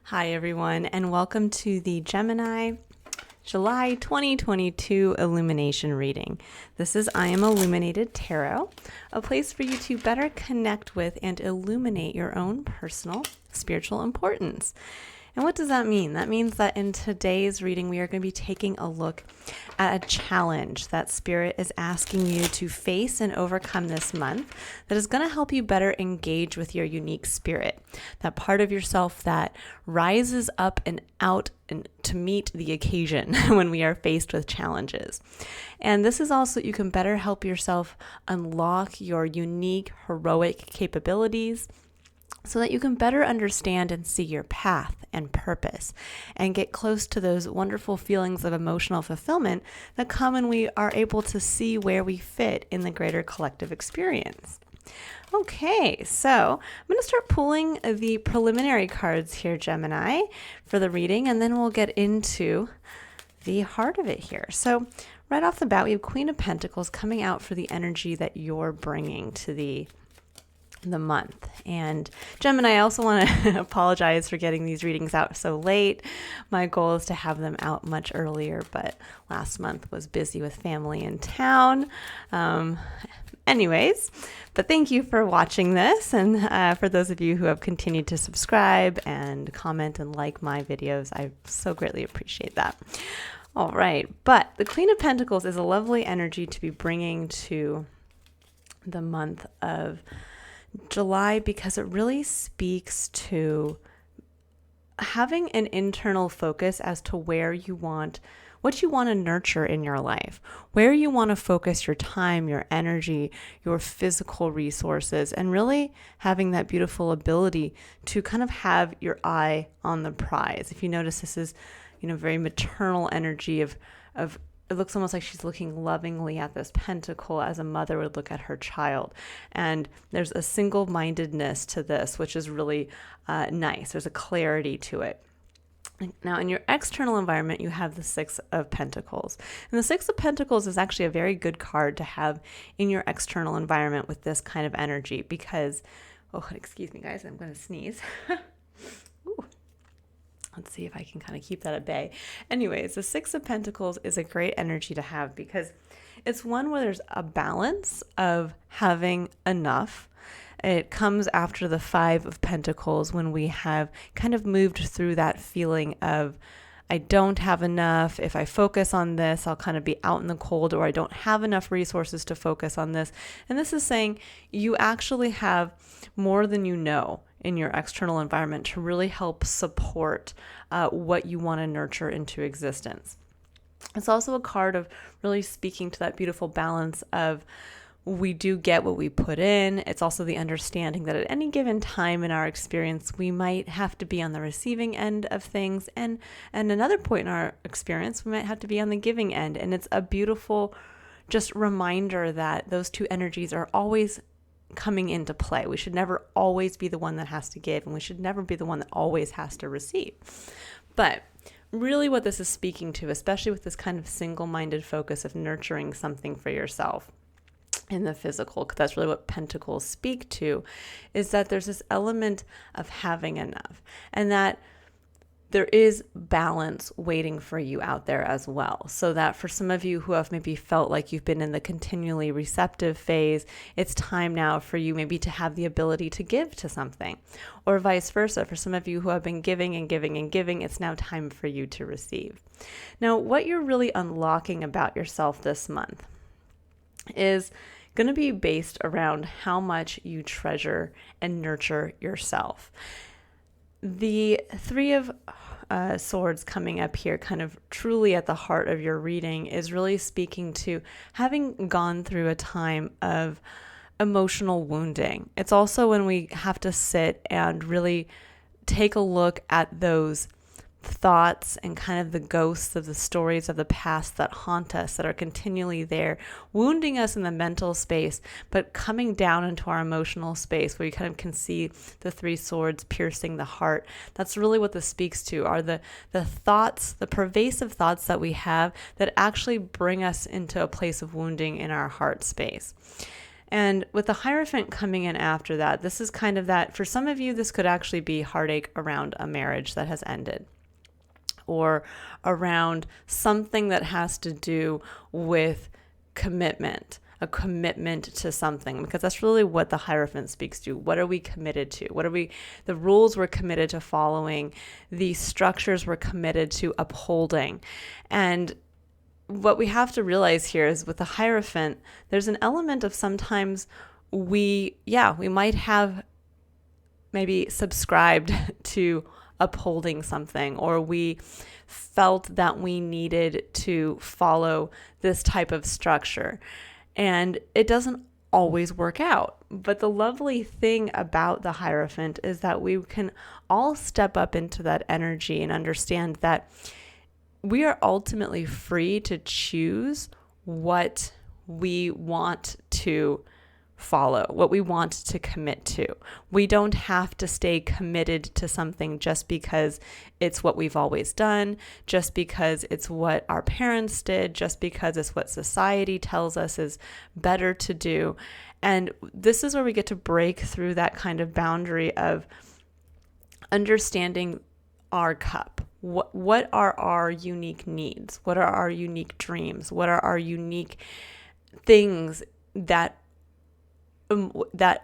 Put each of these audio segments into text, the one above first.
Hi, everyone, and welcome to the Gemini July 2022 Illumination reading. This is I Am Illuminated Tarot, a place for you to better connect with and illuminate your own personal spiritual importance. And what does that mean? That means that in today's reading, we are going to be taking a look at a challenge that Spirit is asking you to face and overcome this month that is going to help you better engage with your unique spirit, that part of yourself that rises up and out and to meet the occasion when we are faced with challenges. And this is also, you can better help yourself unlock your unique, heroic capabilities, so that you can better understand and see your path and purpose and get close to those wonderful feelings of emotional fulfillment that come when we are able to see where we fit in the greater collective experience. Okay, so I'm going to start pulling the preliminary cards here, Gemini, for the reading, and then we'll get into the heart of it here. So right off the bat, we have Queen of Pentacles coming out for the energy that you're bringing to the month. And Gemini, I also want to apologize for getting these readings out so late. My goal is to have them out much earlier, but last month was busy with family in town. Anyways, but thank you for watching this, and for those of you who have continued to subscribe and comment and like my videos, I so greatly appreciate that. All right, but the Queen of Pentacles is a lovely energy to be bringing to the month of July because it really speaks to having an internal focus as to where you want, what you want to nurture in your life, where you want to focus your time, your energy, your physical resources, and really having that beautiful ability to kind of have your eye on the prize. If you notice, this is, very maternal energy of it looks almost like she's looking lovingly at this pentacle as a mother would look at her child. And there's a single-mindedness to this, which is really nice. There's a clarity to it. Now, in your external environment, you have the Six of Pentacles. And the Six of Pentacles is actually a very good card to have in your external environment with this kind of energy because, excuse me, guys, I'm going to sneeze. Ooh. Let's see if I can kind of keep that at bay. Anyways, the Six of Pentacles is a great energy to have because it's one where there's a balance of having enough. It comes after the Five of Pentacles when we have kind of moved through that feeling of, I don't have enough. If I focus on this, I'll kind of be out in the cold, or I don't have enough resources to focus on this. And this is saying you actually have more than you know in your external environment to really help support what you want to nurture into existence. It's also a card of really speaking to that beautiful balance of we do get what we put in. It's also the understanding that at any given time in our experience, we might have to be on the receiving end of things. And another point in our experience, we might have to be on the giving end. And it's a beautiful just reminder that those two energies are always coming into play. We should never always be the one that has to give, and we should never be the one that always has to receive. But really what this is speaking to, especially with this kind of single-minded focus of nurturing something for yourself in the physical, because that's really what Pentacles speak to, is that there's this element of having enough, and that there is balance waiting for you out there as well. So that for some of you who have maybe felt like you've been in the continually receptive phase, it's time now for you maybe to have the ability to give to something, or vice versa. For some of you who have been giving and giving and giving, it's now time for you to receive. Now, what you're really unlocking about yourself this month is going to be based around how much you treasure and nurture yourself. The Three of Swords coming up here, kind of truly at the heart of your reading, is really speaking to having gone through a time of emotional wounding. It's also when we have to sit and really take a look at those thoughts and kind of the ghosts of the stories of the past that haunt us, that are continually there, wounding us in the mental space, but coming down into our emotional space where you kind of can see the Three Swords piercing the heart. That's really what this speaks to, are the thoughts, the pervasive thoughts that we have that actually bring us into a place of wounding in our heart space. And with the Hierophant coming in after that, this is kind of that, for some of you, this could actually be heartache around a marriage that has ended, or around something that has to do with commitment, a commitment to something, because that's really what the Hierophant speaks to. What are we committed to? The rules we're committed to following, the structures we're committed to upholding. And what we have to realize here is with the Hierophant, there's an element of sometimes we might have maybe subscribed to upholding something, or we felt that we needed to follow this type of structure, and it doesn't always work out. But the lovely thing about the Hierophant is that we can all step up into that energy and understand that we are ultimately free to choose what we want to follow, what we want to commit to. We don't have to stay committed to something just because it's what we've always done, just because it's what our parents did, just because it's what society tells us is better to do. And this is where we get to break through that kind of boundary of understanding our cup. What are our unique needs? What are our unique dreams? What are our unique things that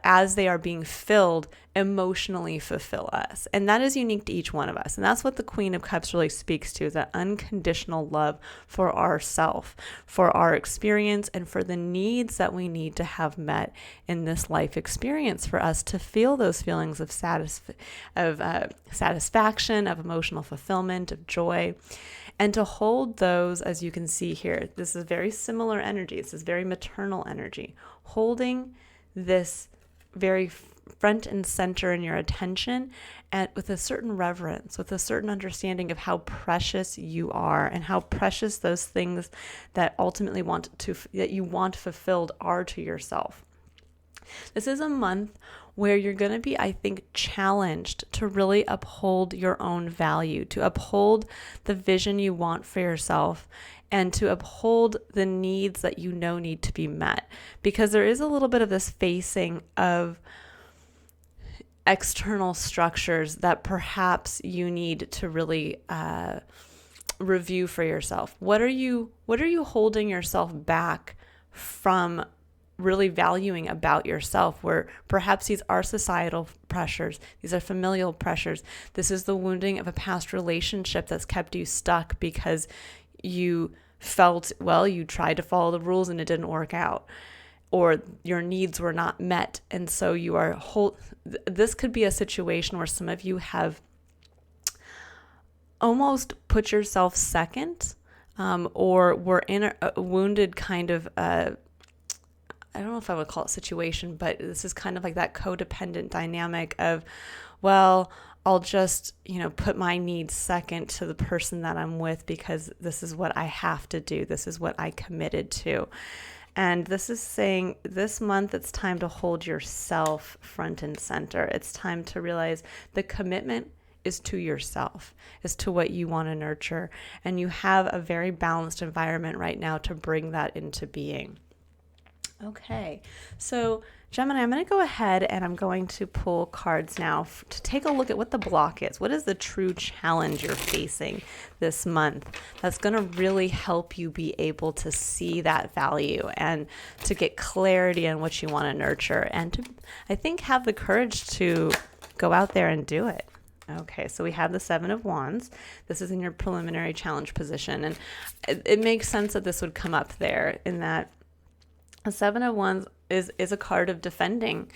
as they are being filled, emotionally fulfill us? And that is unique to each one of us. And that's what the Queen of Cups really speaks to, that unconditional love for ourself, for our experience, and for the needs that we need to have met in this life experience for us to feel those feelings of satisfaction, of emotional fulfillment, of joy. And to hold those, as you can see here, this is very similar energy. This is very maternal energy. Holding this very front and center in your attention, and with a certain reverence, with a certain understanding of how precious you are and how precious those things that ultimately that you want fulfilled are to yourself. This is a month where you're going to be, I think, challenged to really uphold your own value, to uphold the vision you want for yourself, and to uphold the needs that you know need to be met. Because there is a little bit of this facing of external structures that perhaps you need to really review for yourself. What are you holding yourself back from really valuing about yourself, where perhaps these are societal pressures, these are familial pressures, this is the wounding of a past relationship that's kept you stuck because you felt, well, you tried to follow the rules and it didn't work out, or your needs were not met. And so you are this could be a situation where some of you have almost put yourself second, or were in a wounded kind of I don't know if I would call it situation, but this is kind of like that codependent dynamic of, well, I'll just, put my needs second to the person that I'm with because this is what I have to do. This is what I committed to. And this is saying this month it's time to hold yourself front and center. It's time to realize the commitment is to yourself, is to what you want to nurture. And you have a very balanced environment right now to bring that into being. Okay, so Gemini, I'm going to go ahead and I'm going to pull cards now to take a look at what the block is. What is the true challenge you're facing this month that's going to really help you be able to see that value and to get clarity on what you want to nurture and to, I think, have the courage to go out there and do it. Okay, so we have the Seven of Wands. This is in your preliminary challenge position, and it makes sense that this would come up there in that a Seven of Wands is a card of defending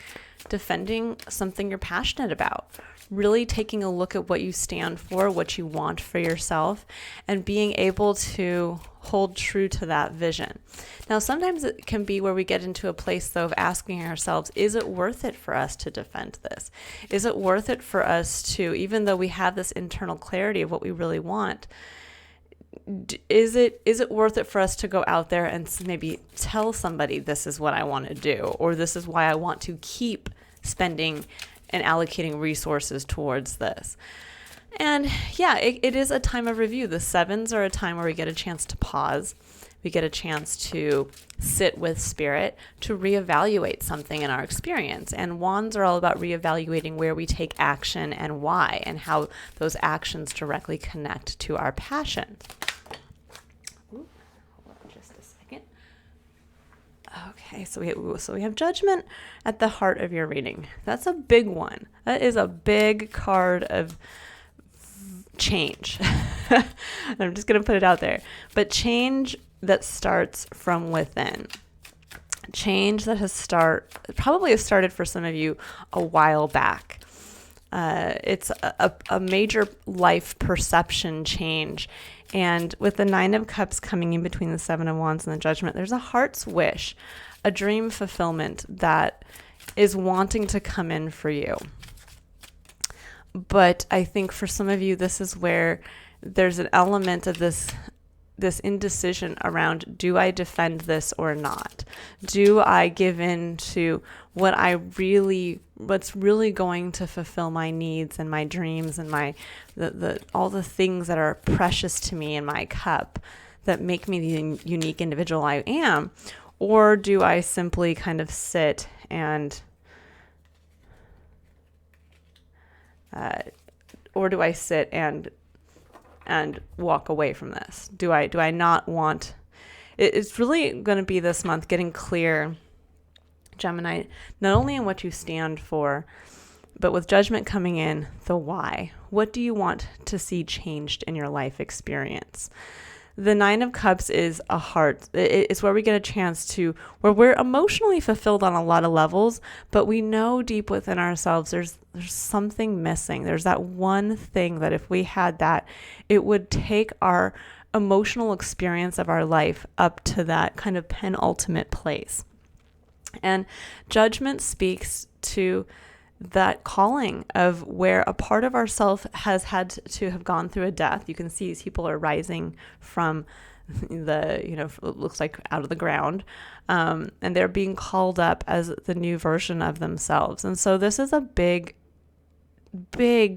something you're passionate about, really taking a look at what you stand for, what you want for yourself, and being able to hold true to that vision. Now, sometimes it can be where we get into a place, though, of asking ourselves, is it worth it for us to defend this? Is it worth it for us to, even though we have this internal clarity of what we really want, is it worth it for us to go out there and maybe tell somebody this is what I want to do, or this is why I want to keep spending and allocating resources towards this? And yeah, it is a time of review. The sevens are a time where we get a chance to pause. We get a chance to sit with spirit, to reevaluate something in our experience. And wands are all about reevaluating where we take action and why, and how those actions directly connect to our passions. Ooh, hold on just a second. Okay, so we have Judgment at the heart of your reading. That's a big one. That is a big card of change. I'm just going to put it out there. But change that starts from within. Change that probably has started for some of you a while back. It's a major life perception change. And with the Nine of Cups coming in between the Seven of Wands and the Judgment, there's a heart's wish, a dream fulfillment that is wanting to come in for you. But I think for some of you, this is where there's an element of this indecision around, do I defend this or not? Do I give in to what's really going to fulfill my needs and my dreams and all the things that are precious to me in my cup that make me the unique individual I am? Or do I simply kind of sit and walk away from this? Do I not want? It's really going to be this month getting clear, Gemini, not only in what you stand for, but with Judgment coming in, the why. What do you want to see changed in your life experience? The Nine of Cups is a heart. It's where we get a chance to, where we're emotionally fulfilled on a lot of levels, but we know deep within ourselves there's something missing. There's that one thing that if we had that, it would take our emotional experience of our life up to that kind of penultimate place. And Judgment speaks to that calling of where a part of ourself has had to have gone through a death. You can see these people are rising from it looks like out of the ground, and they're being called up as the new version of themselves. And so this is a big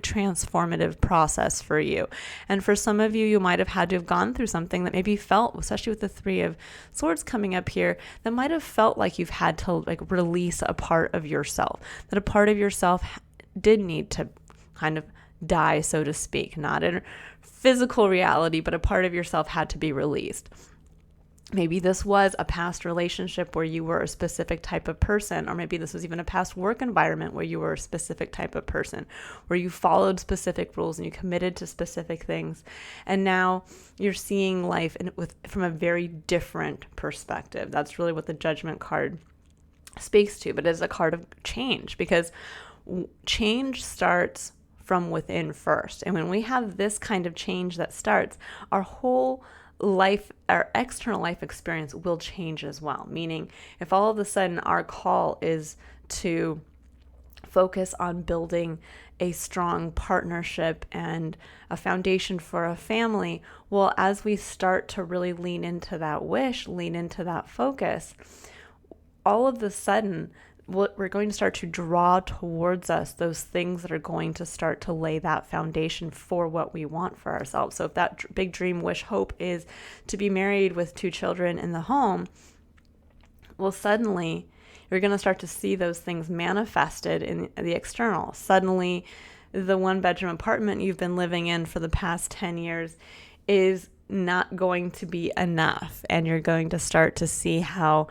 transformative process for you. And for some of you, you might have had to have gone through something that maybe felt, especially with the Three of Swords coming up here, that might have felt like you've had to release a part of yourself, that a part of yourself did need to kind of die, so to speak, not in physical reality, but a part of yourself had to be released. Maybe this was a past relationship where you were a specific type of person, or maybe this was even a past work environment where you were a specific type of person, where you followed specific rules and you committed to specific things. And now you're seeing life from a very different perspective. That's really what the Judgment card speaks to, but it's a card of change, because change starts from within first. And when we have this kind of change that starts, our whole life, our external life experience will change as well. Meaning, if all of a sudden our call is to focus on building a strong partnership and a foundation for a family, well, as we start to really lean into that wish, lean into that focus, all of a sudden we're going to start to draw towards us those things that are going to start to lay that foundation for what we want for ourselves. So if that big dream, wish, hope is to be married with 2 children in the home, well, suddenly you're going to start to see those things manifested in the external. Suddenly the 1-bedroom apartment you've been living in for the past 10 years is not going to be enough. And you're going to start to see how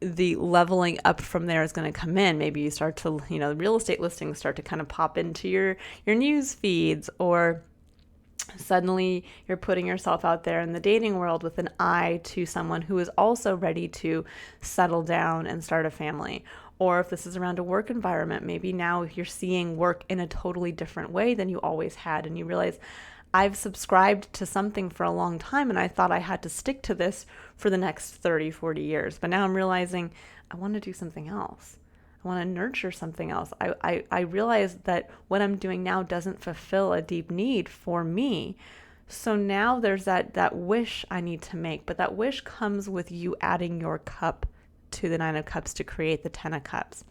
the leveling up from there is going to come in. Maybe you start to, the real estate listings start to kind of pop into your news feeds, or suddenly you're putting yourself out there in the dating world with an eye to someone who is also ready to settle down and start a family. Or if this is around a work environment, maybe now you're seeing work in a totally different way than you always had, and you realize, I've subscribed to something for a long time and I thought I had to stick to this for the next 30, 40 years. But now I'm realizing I want to do something else. I want to nurture something else. I realize that what I'm doing now doesn't fulfill a deep need for me. So now there's that wish I need to make. But that wish comes with you adding your cup to the 9 of Cups to create the 10 of Cups.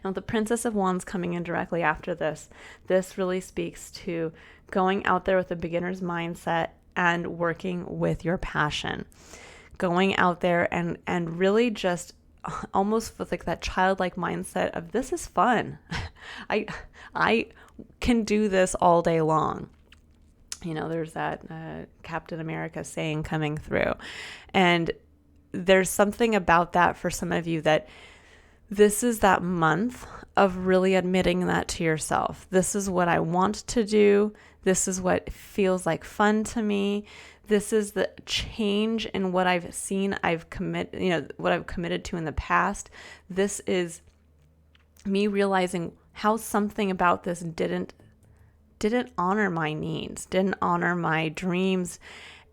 And with the Princess of Wands coming in directly after this, this really speaks to going out there with a beginner's mindset and working with your passion. Going out there and really just almost with like that childlike mindset of this is fun. I can do this all day long. You know, there's that Captain America saying coming through. And there's something about that for some of you that this is that month of really admitting that to yourself. This is what I want to do. This is what feels like fun to me. This is the change in what I've seen, what I've committed to in the past. This is me realizing how something about this didn't honor my needs, didn't honor my dreams.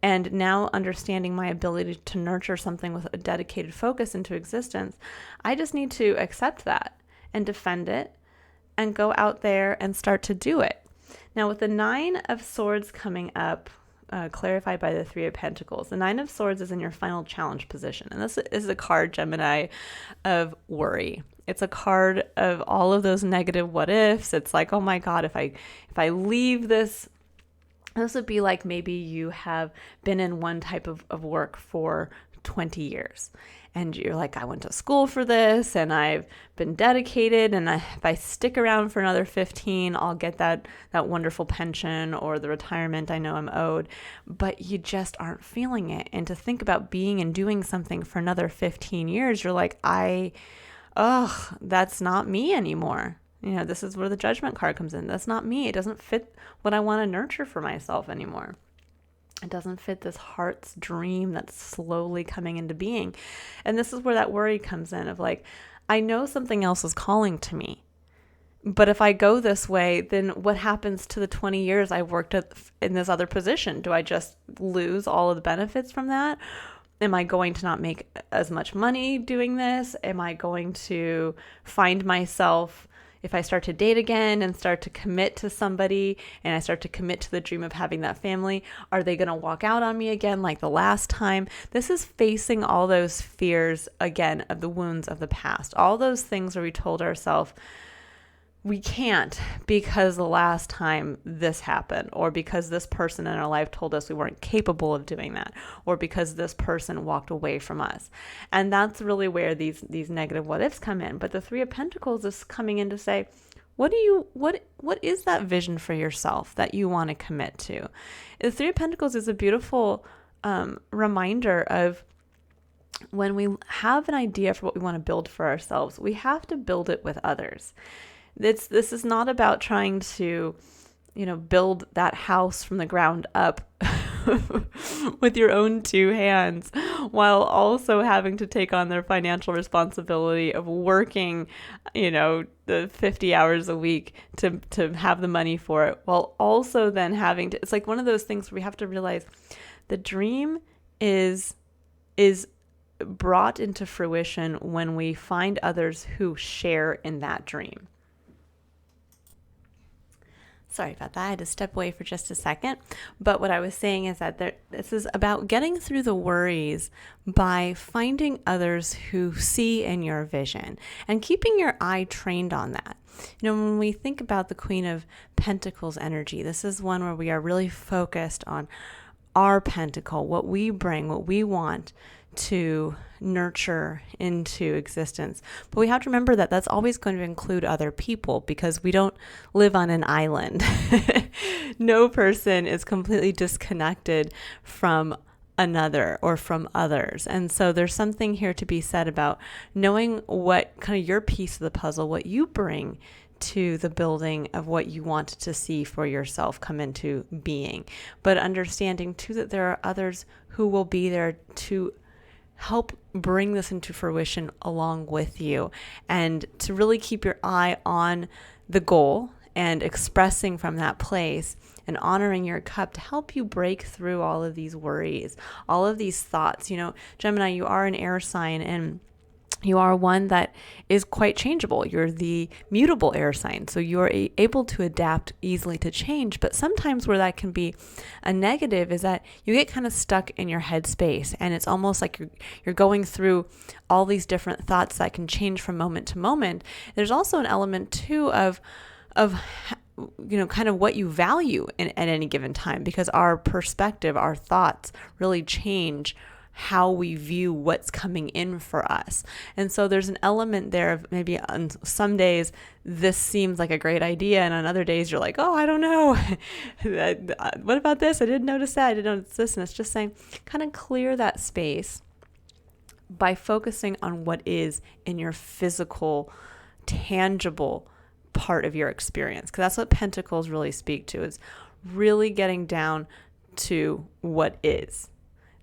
And now understanding my ability to nurture something with a dedicated focus into existence, I just need to accept that and defend it and go out there and start to do it. Now with the 9 of Swords coming up, clarified by the 3 of Pentacles, the 9 of Swords is in your final challenge position. And this is a card, Gemini, of worry. It's a card of all of those negative what ifs. It's like, oh my God, if I leave this would be like maybe you have been in one type of work for 20 years and you're like, I went to school for this and I've been dedicated, and if I stick around for another 15, I'll get that wonderful pension or the retirement I know I'm owed, but you just aren't feeling it. And to think about being and doing something for another 15 years, you're like, that's not me anymore. You know, this is where the Judgment card comes in. That's not me. It doesn't fit what I want to nurture for myself anymore. It doesn't fit this heart's dream that's slowly coming into being. And this is where that worry comes in of like, I know something else is calling to me, but if I go this way, then what happens to the 20 years I worked in this other position? Do I just lose all of the benefits from that? Am I going to not make as much money doing this? Am I going to find myself, if I start to date again and start to commit to somebody and I start to commit to the dream of having that family, are they going to walk out on me again like the last time? This is facing all those fears again of the wounds of the past. All those things where we told ourselves we can't because the last time this happened, or because this person in our life told us we weren't capable of doing that, or because this person walked away from us. And that's really where these negative what ifs come in. But the 3 of Pentacles is coming in to say, what is that vision for yourself that you want to commit to? The 3 of Pentacles is a beautiful reminder of when we have an idea for what we want to build for ourselves, we have to build it with others. This is not about trying to, build that house from the ground up with your own 2 hands, while also having to take on their financial responsibility of working, the 50 hours a week to have the money for it, while also then having to, it's like one of those things where we have to realize the dream is brought into fruition when we find others who share in that dream. Sorry about that. I had to step away for just a second. But what I was saying is that this is about getting through the worries by finding others who see in your vision and keeping your eye trained on that. When we think about the Queen of Pentacles energy, this is one where we are really focused on our pentacle, what we bring, what we want to nurture into existence. But we have to remember that that's always going to include other people, because we don't live on an island. No person is completely disconnected from another or from others. And so there's something here to be said about knowing what kind of your piece of the puzzle, what you bring to the building of what you want to see for yourself come into being, but understanding too that there are others who will be there to help bring this into fruition along with you, and to really keep your eye on the goal and expressing from that place and honoring your cup to help you break through all of these worries, all of these thoughts. Gemini, you are an air sign, and You are one that is quite changeable. You're the mutable air sign. So you're able to adapt easily to change. But sometimes where that can be a negative is that you get kind of stuck in your head space. And it's almost like you're going through all these different thoughts that can change from moment to moment. There's also an element too of kind of what you value at any given time, because our perspective, our thoughts really change how we view what's coming in for us. And so there's an element there of maybe on some days this seems like a great idea, and on other days you're like, oh, I don't know. What about this? I didn't notice that. I didn't notice this. And it's just saying, kind of clear that space by focusing on what is in your physical, tangible part of your experience. Because that's what Pentacles really speak to, is really getting down to what is.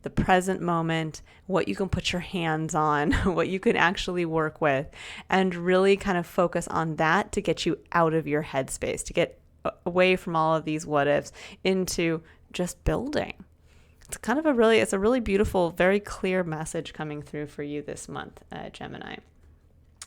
The present moment, what you can put your hands on, what you can actually work with, and really kind of focus on that to get you out of your headspace, to get away from all of these what ifs into just building. It's kind of it's a really beautiful, very clear message coming through for you this month, Gemini.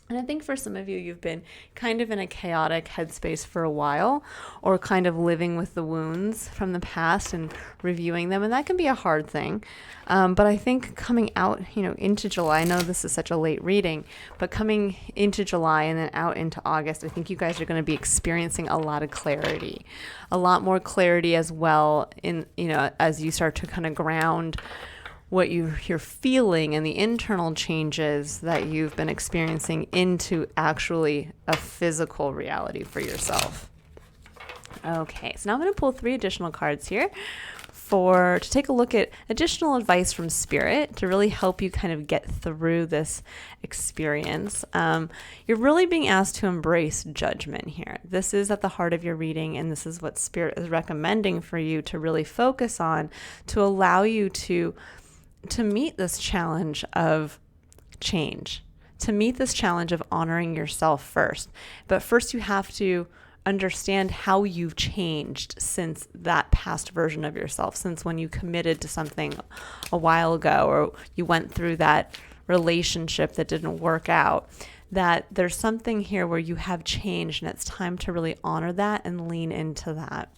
And I think for some of you, you've been kind of in a chaotic headspace for a while, or kind of living with the wounds from the past and reviewing them. And that can be a hard thing. But I think coming out, into July, I know this is such a late reading, but coming into July and then out into August, I think you guys are going to be experiencing a lot of clarity, a lot more clarity as well as you start to kind of ground what you're feeling and the internal changes that you've been experiencing into actually a physical reality for yourself. Okay, so now I'm going to pull 3 additional cards here to take a look at additional advice from Spirit to really help you kind of get through this experience. You're really being asked to embrace judgment here. This is at the heart of your reading, and this is what Spirit is recommending for you to really focus on, to allow you to meet this challenge of change, to meet this challenge of honoring yourself first. But first you have to understand how you've changed since that past version of yourself, since when you committed to something a while ago, or you went through that relationship that didn't work out, that there's something here where you have changed, and it's time to really honor that and lean into that.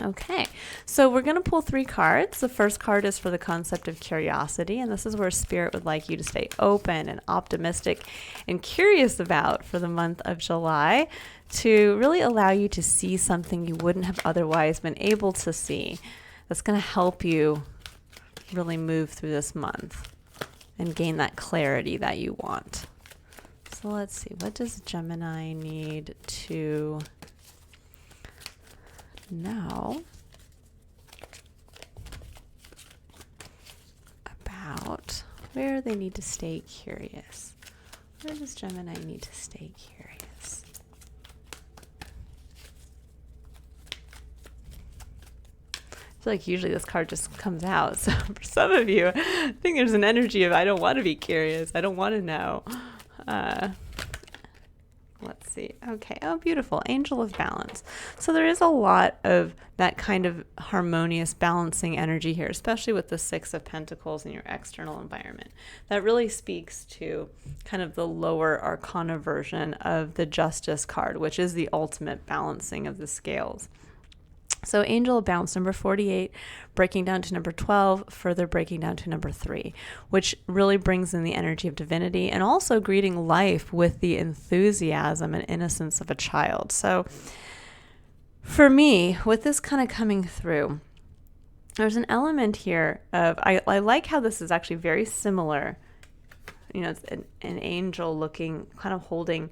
Okay, so we're going to pull 3 cards. The first card is for the concept of curiosity, and this is where Spirit would like you to stay open and optimistic and curious about for the month of July, to really allow you to see something you wouldn't have otherwise been able to see. That's going to help you really move through this month and gain that clarity that you want. So let's see, what does Gemini need to know about where they need to stay curious? Where does Gemini need to stay curious? I feel like usually this card just comes out. So for some of you, I think there's an energy of, I don't want to be curious. I don't want to know. Let's see. Okay. Oh, beautiful. Angel of Balance. So there is a lot of that kind of harmonious balancing energy here, especially with the 6 of Pentacles in your external environment. That really speaks to kind of the lower arcana version of the Justice card, which is the ultimate balancing of the scales. So Angel of Balance, number 48, breaking down to number 12, further breaking down to number 3, which really brings in the energy of divinity and also greeting life with the enthusiasm and innocence of a child. So for me, with this kind of coming through, there's an element here of, I like how this is actually very similar. It's an angel looking, kind of holding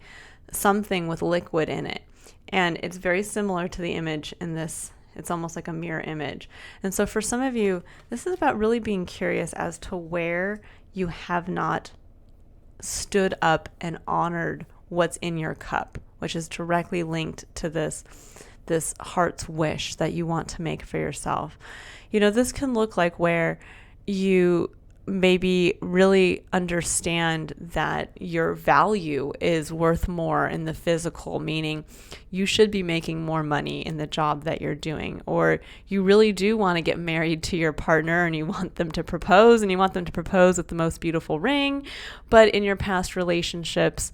something with liquid in it. And it's very similar to the image in this. It's almost like a mirror image. And so for some of you, this is about really being curious as to where you have not stood up and honored what's in your cup, which is directly linked to this heart's wish that you want to make for yourself. This can look like where you maybe really understand that your value is worth more in the physical, meaning you should be making more money in the job that you're doing, or you really do want to get married to your partner and you want them to propose, and you want them to propose with the most beautiful ring, but in your past relationships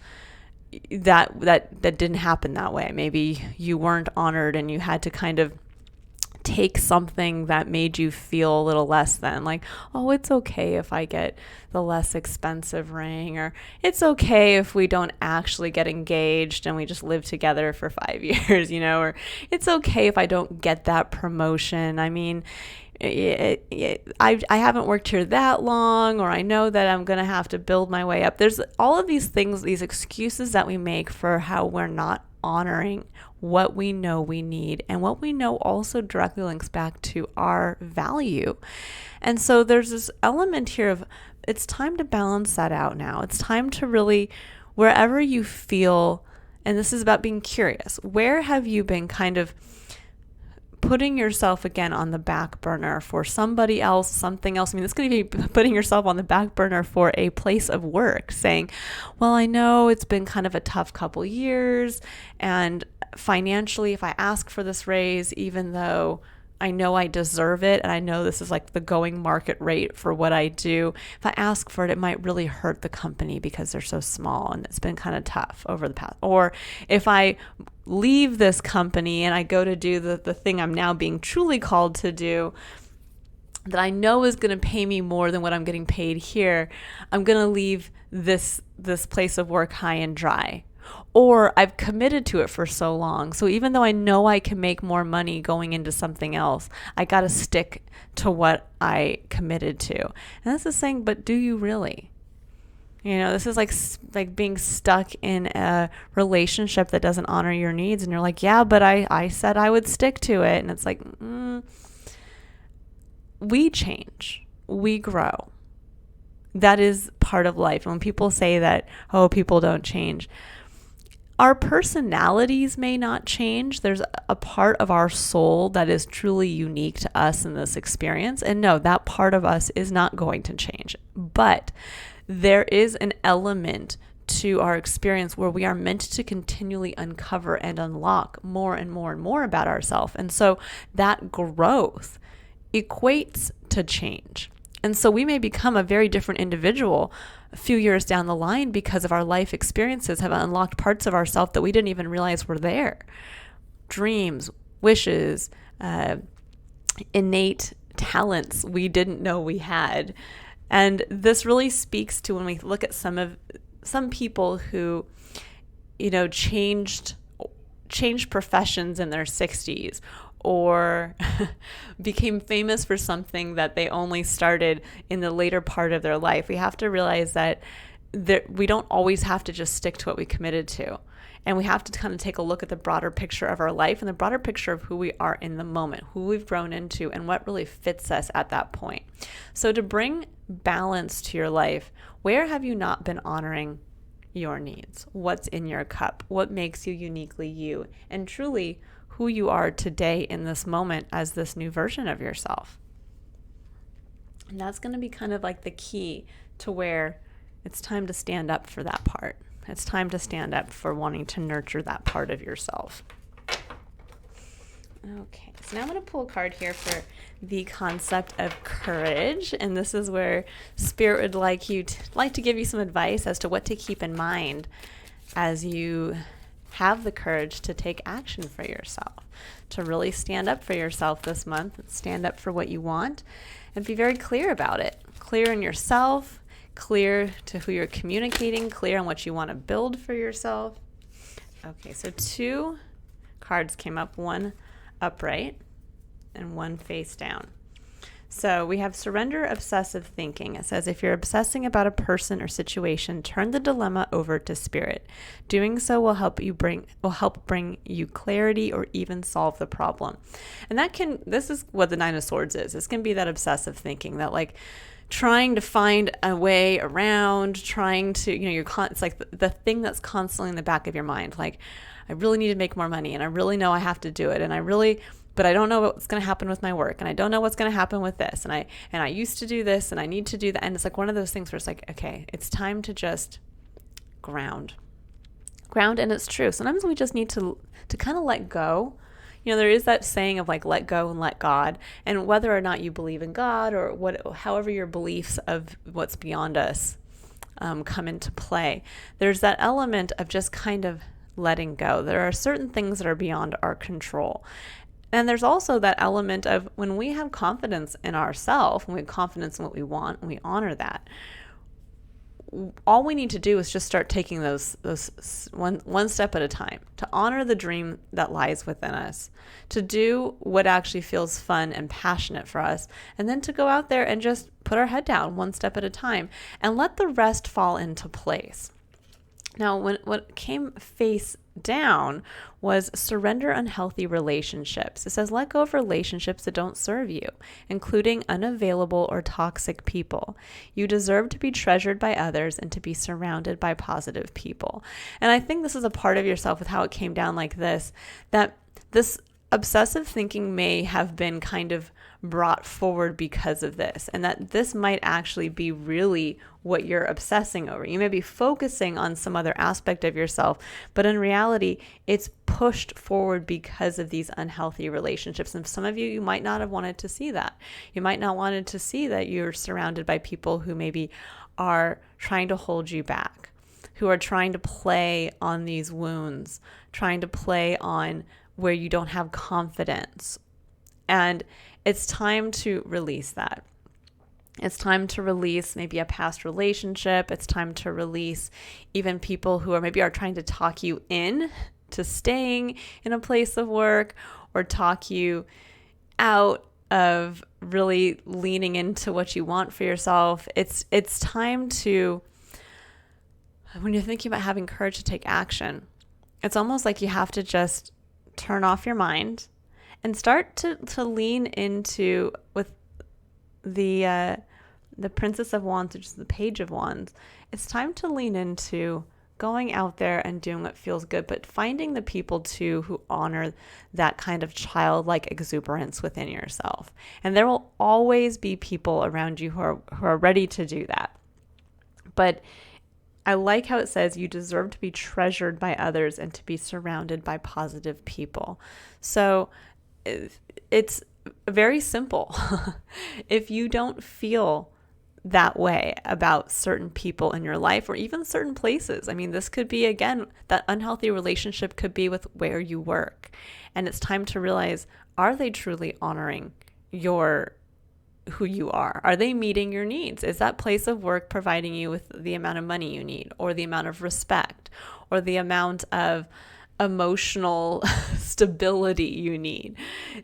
that didn't happen that way. Maybe you weren't honored and you had to kind of take something that made you feel a little less than, like, oh, it's okay if I get the less expensive ring, or it's okay if we don't actually get engaged and we just live together for 5 years, or it's okay if I don't get that promotion. I mean, I haven't worked here that long, or I know that I'm going to have to build my way up. There's all of these things, these excuses that we make for how we're not honoring what we know we need, and what we know also directly links back to our value. And so there's this element here of, it's time to balance that out now. It's time to really, wherever you feel, and this is about being curious, where have you been kind of putting yourself again on the back burner for somebody else, something else? I mean, it's going to be putting yourself on the back burner for a place of work, saying, well, I know it's been kind of a tough couple years, and financially, if I ask for this raise, even though I know I deserve it, and I know this is like the going market rate for what I do, if I ask for it, it might really hurt the company because they're so small and it's been kind of tough over the past. Or if I leave this company and I go to do the thing I'm now being truly called to do, that I know is going to pay me more than what I'm getting paid here, I'm going to leave this place of work high and dry. Or I've committed to it for so long, so even though I know I can make more money going into something else, I got to stick to what I committed to. And this is saying, but do you really? This is like being stuck in a relationship that doesn't honor your needs, and you're like, yeah, but I said I would stick to it. And it's like, we change, we grow. That is part of life. And when people say that, oh, people don't change, our personalities may not change. There's a part of our soul that is truly unique to us in this experience. And no, that part of us is not going to change. But there is an element to our experience where we are meant to continually uncover and unlock more and more and more about ourselves. And so that growth equates to change. And so we may become a very different individual a few years down the line because of our life experiences have unlocked parts of ourselves that we didn't even realize were there. Dreams, wishes, innate talents we didn't know we had. And this really speaks to when we look at some people who, changed professions in their 60s, or became famous for something that they only started in the later part of their life. We have to realize that we don't always have to just stick to what we committed to. And we have to kind of take a look at the broader picture of our life and the broader picture of who we are in the moment, who we've grown into, and what really fits us at that point. So to bring balance to your life, where have you not been honoring your needs? What's in your cup? What makes you uniquely you? And truly who you are today in this moment as this new version of yourself. And that's going to be kind of like the key to where it's time to stand up for that part. It's time to stand up for wanting to nurture that part of yourself. Okay, so now I'm going to pull a card here for the concept of courage. And this is where Spirit would like to give you some advice as to what to keep in mind as you have the courage to take action for yourself, to really stand up for yourself this month, stand up for what you want, and be very clear about it. Clear in yourself, clear to who you're communicating, clear on what you want to build for yourself. Okay, so 2 cards came up, one upright and one face down. So we have surrender obsessive thinking. It says, if you're obsessing about a person or situation, turn the dilemma over to Spirit. Doing so will help bring you clarity or even solve the problem. And this is what the 9 of Swords is. This can be that obsessive thinking, that like trying to find a way around, trying to, it's like the thing that's constantly in the back of your mind. Like, I really need to make more money, and I really know I have to do it, and I really, but I don't know what's going to happen with my work, and I don't know what's going to happen with this, and I used to do this, and I need to do that. And it's like one of those things where it's like, okay, it's time to just ground. And it's true. Sometimes we just need to kind of let go. There is that saying of like, let go and let God. And whether or not you believe in God or however your beliefs of what's beyond us come into play, there's that element of just kind of letting go. There are certain things that are beyond our control. And there's also that element of when we have confidence in ourselves, when we have confidence in what we want, and we honor that, all we need to do is just start taking those one step at a time, to honor the dream that lies within us, to do what actually feels fun and passionate for us, and then to go out there and just put our head down one step at a time and let the rest fall into place. Now, what came face down was surrender unhealthy relationships. It says let go of relationships that don't serve you, including unavailable or toxic people. You deserve to be treasured by others and to be surrounded by positive people. And I think this is a part of yourself with how it came down like this, that this obsessive thinking may have been kind of brought forward because of this, and that this might actually be really what you're obsessing over. You may be focusing on some other aspect of yourself, but in reality, it's pushed forward because of these unhealthy relationships. And some of you might not have wanted to see that. You might not wanted to see that you're surrounded by people who maybe are trying to hold you back, who are trying to play on these wounds, trying to play on where you don't have confidence. And it's time to release that. It's time to release maybe a past relationship. It's time to release even people who are trying to talk you in to staying in a place of work, or talk you out of really leaning into what you want for yourself. It's time to, when you're thinking about having courage to take action, it's almost like you have to just turn off your mind and start to lean into, with the Princess of Wands, which is the Page of Wands. It's time to lean into going out there and doing what feels good, but finding the people too who honor that kind of childlike exuberance within yourself. And there will always be people around you who are ready to do that. But I like how it says you deserve to be treasured by others and to be surrounded by positive people. So it's very simple. If you don't feel that way about certain people in your life, or even certain places, I mean, this could be, again, that unhealthy relationship could be with where you work. And it's time to realize, are they truly honoring who you are? Are they meeting your needs? Is that place of work providing you with the amount of money you need, or the amount of respect, or the amount of emotional stability you need?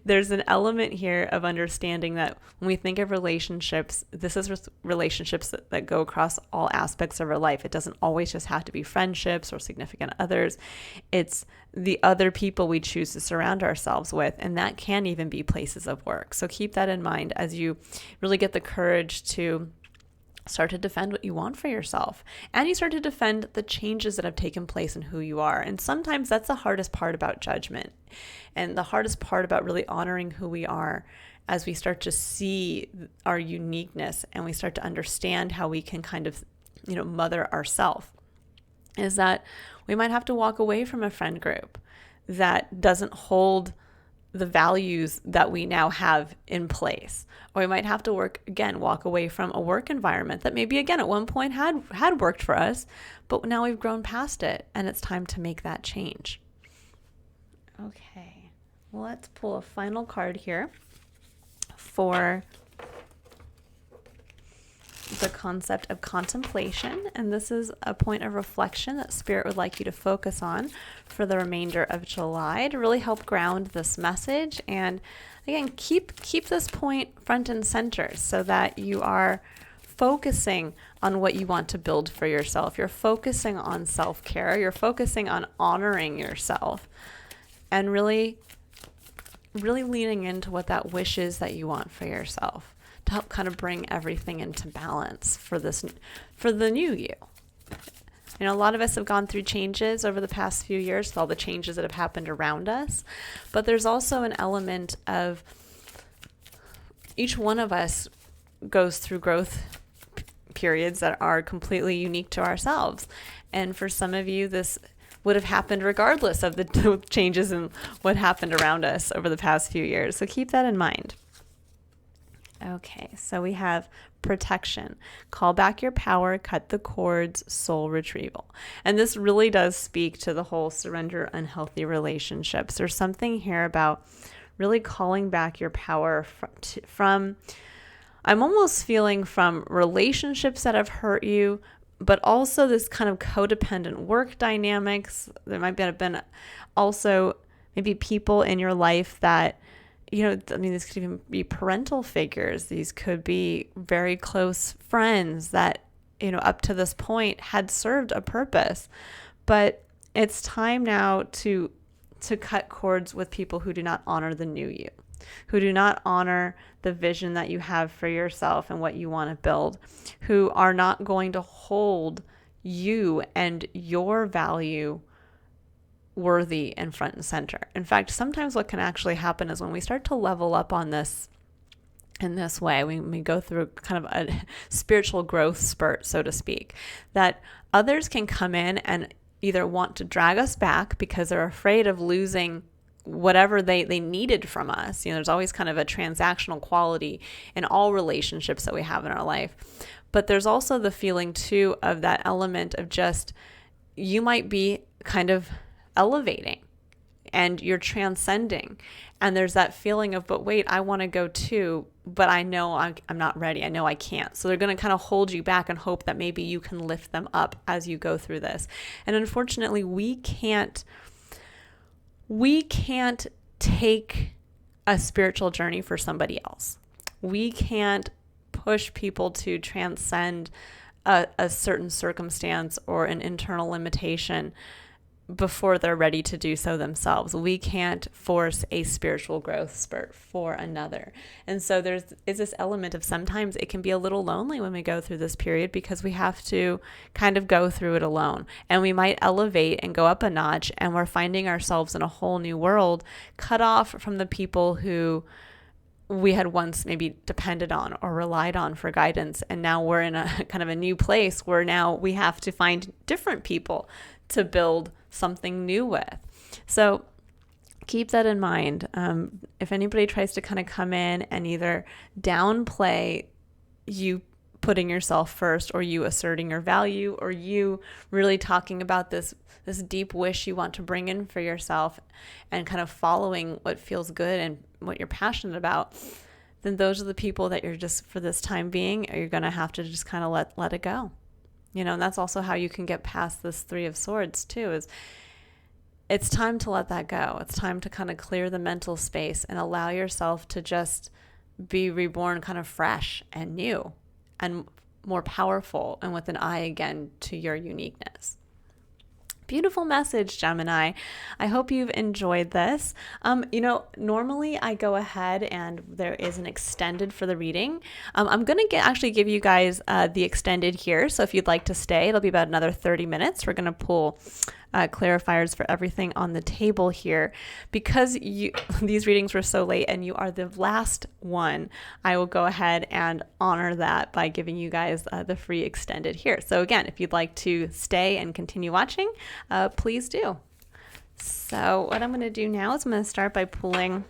There's an element here of understanding that when we think of relationships, this is relationships that go across all aspects of our life. It doesn't always just have to be friendships or significant others. It's the other people we choose to surround ourselves with, and that can even be places of work. So keep that in mind as you really get the courage to start to defend what you want for yourself, and you start to defend the changes that have taken place in who you are. And sometimes that's the hardest part about judgment, and the hardest part about really honoring who we are, as we start to see our uniqueness and we start to understand how we can kind of, mother ourselves, is that we might have to walk away from a friend group that doesn't hold the values that we now have in place. Or we might have to walk away from a work environment that maybe, again, at one point had worked for us, but now we've grown past it, and it's time to make that change. Okay, well, let's pull a final card here for the concept of contemplation. And this is a point of reflection that Spirit would like you to focus on for the remainder of July to really help ground this message. And again, keep this point front and center so that you are focusing on what you want to build for yourself. You're focusing on self-care. You're focusing on honoring yourself, and really leaning into what that wish is that you want for yourself, to help kind of bring everything into balance for the new you. You know, a lot of us have gone through changes over the past few years with all the changes that have happened around us. But there's also an element of each one of us goes through growth periods that are completely unique to ourselves. And for some of you, this would have happened regardless of the changes in what happened around us over the past few years. So keep that in mind. Okay, so we have protection. Call back your power, cut the cords, soul retrieval. And this really does speak to the whole surrender unhealthy relationships. There's something here about really calling back your power from I'm almost feeling from relationships that have hurt you, but also this kind of codependent work dynamics. There might have been also maybe people in your life that, you know, I mean, this could even be parental figures. These could be very close friends that, you know, up to this point had served a purpose. But it's time now to cut cords with people who do not honor the new you, who do not honor the vision that you have for yourself and what you want to build, who are not going to hold you and your value worthy and front and center. In fact, sometimes what can actually happen is when we start to level up on this in this way, we go through kind of a spiritual growth spurt, so to speak, that others can come in and either want to drag us back because they're afraid of losing whatever they needed from us. You know, there's always kind of a transactional quality in all relationships that we have in our life. But there's also the feeling too of that element of just, you might be kind of elevating and you're transcending. And there's that feeling of, but wait, I want to go too, but I know I'm not ready. I know I can't. So they're going to kind of hold you back and hope that maybe you can lift them up as you go through this. And unfortunately, we can't take a spiritual journey for somebody else. We can't push people to transcend a certain circumstance or an internal limitation before they're ready to do so themselves. We can't force a spiritual growth spurt for another. And so is this element of sometimes it can be a little lonely when we go through this period because we have to kind of go through it alone. And we might elevate and go up a notch and we're finding ourselves in a whole new world, cut off from the people who we had once maybe depended on or relied on for guidance. And now we're in a kind of a new place where now we have to find different people to build something new with. So keep that in mind. If anybody tries to kind of come in and either downplay you putting yourself first or you asserting your value or you really talking about this deep wish you want to bring in for yourself and kind of following what feels good and what you're passionate about, then those are the people that you're just, for this time being, you're going to have to just kind of let it go. You know, and that's also how you can get past this Three of Swords too, is it's time to let that go. It's time to kind of clear the mental space and allow yourself to just be reborn kind of fresh and new and more powerful and with an eye again to your uniqueness. Beautiful message, Gemini. I hope you've enjoyed this. You know, normally I go ahead and there is an extended for the reading. I'm going to actually give you guys the extended here. So if you'd like to stay, it'll be about another 30 minutes. We're going to pull clarifiers for everything on the table here. Because these readings were so late and you are the last one, I will go ahead and honor that by giving you guys the free extended here. So again, if you'd like to stay and continue watching, please do. So what I'm going to do now is I'm going to start by pulling.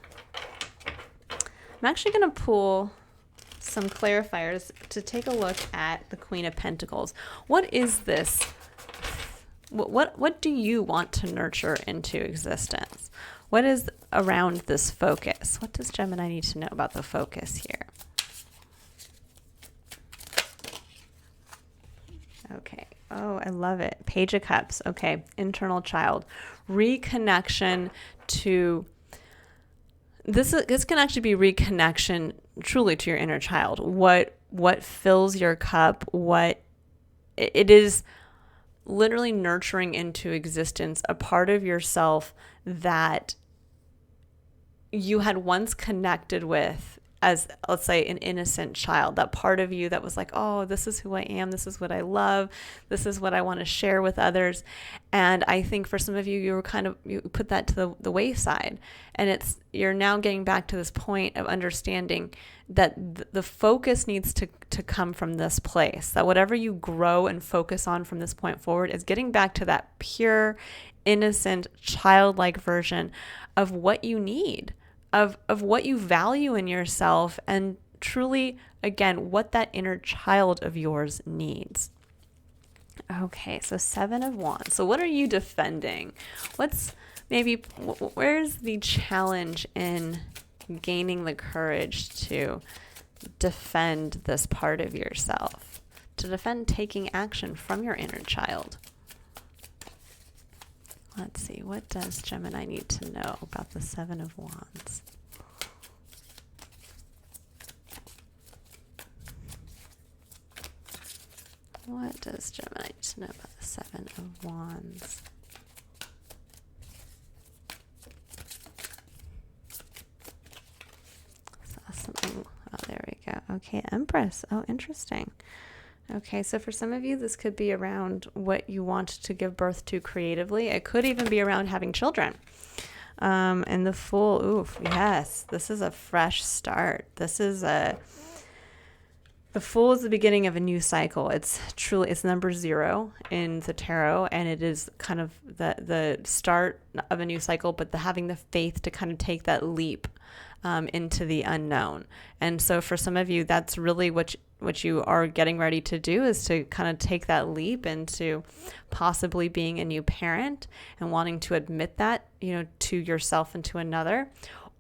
I'm actually going to pull some clarifiers to take a look at the Queen of Pentacles. What is this? What do you want to nurture into existence? What is around this focus? What does Gemini need to know about the focus here? Okay. Oh, I love it. Page of Cups. Okay. Internal child. Reconnection to... This can actually be reconnection truly to your inner child. What fills your cup? What it is... literally nurturing into existence a part of yourself that you had once connected with as, let's say, an innocent child, that part of you that was like, oh, this is who I am. This is what I love. This is what I want to share with others. And I think for some of you, you put that to the wayside, and you're now getting back to this point of understanding that the focus needs to come from this place, that whatever you grow and focus on from this point forward is getting back to that pure, innocent, childlike version of what you need, of what you value in yourself, and truly, again, what that inner child of yours needs. Okay, so 7 of Wands. So what are you defending? Where's the challenge in gaining the courage to defend this part of yourself, to defend taking action from your inner child? Let's see, what does Gemini need to know about the 7 of Wands? What does Gemini need to know about the 7 of Wands? Saw something. Oh, there we go. Okay, Empress. Oh, interesting. Okay, so for some of you, this could be around what you want to give birth to creatively. It could even be around having children. And the Fool, oof, yes, this is a fresh start. The Fool is the beginning of a new cycle. It's number 0 in the tarot, and it is kind of the start of a new cycle, but having the faith to kind of take that leap into the unknown. And so for some of you, that's really what you are getting ready to do, is to kind of take that leap into possibly being a new parent and wanting to admit that, to yourself and to another,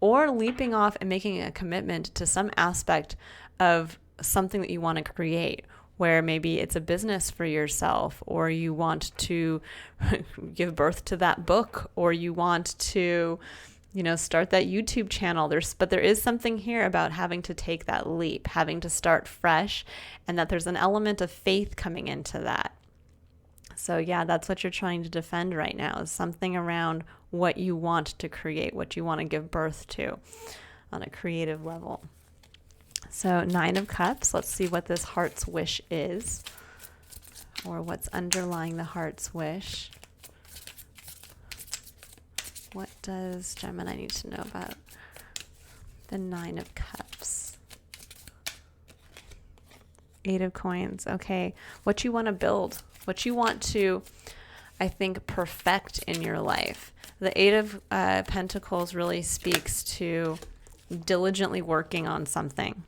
or leaping off and making a commitment to some aspect of something that you want to create, where maybe it's a business for yourself, or you want to give birth to that book, or you want to start that YouTube channel. But there is something here about having to take that leap, having to start fresh, and that there's an element of faith coming into that. So yeah, that's what you're trying to defend right now, is something around what you want to create, what you want to give birth to on a creative level. So 9 of Cups, let's see what this heart's wish is, or what's underlying the heart's wish. What does Gemini need to know about the 9 of Cups? 8 of Coins. Okay, what you want to build, what you want to, I think, perfect in your life. The 8 of Pentacles really speaks to diligently working on something.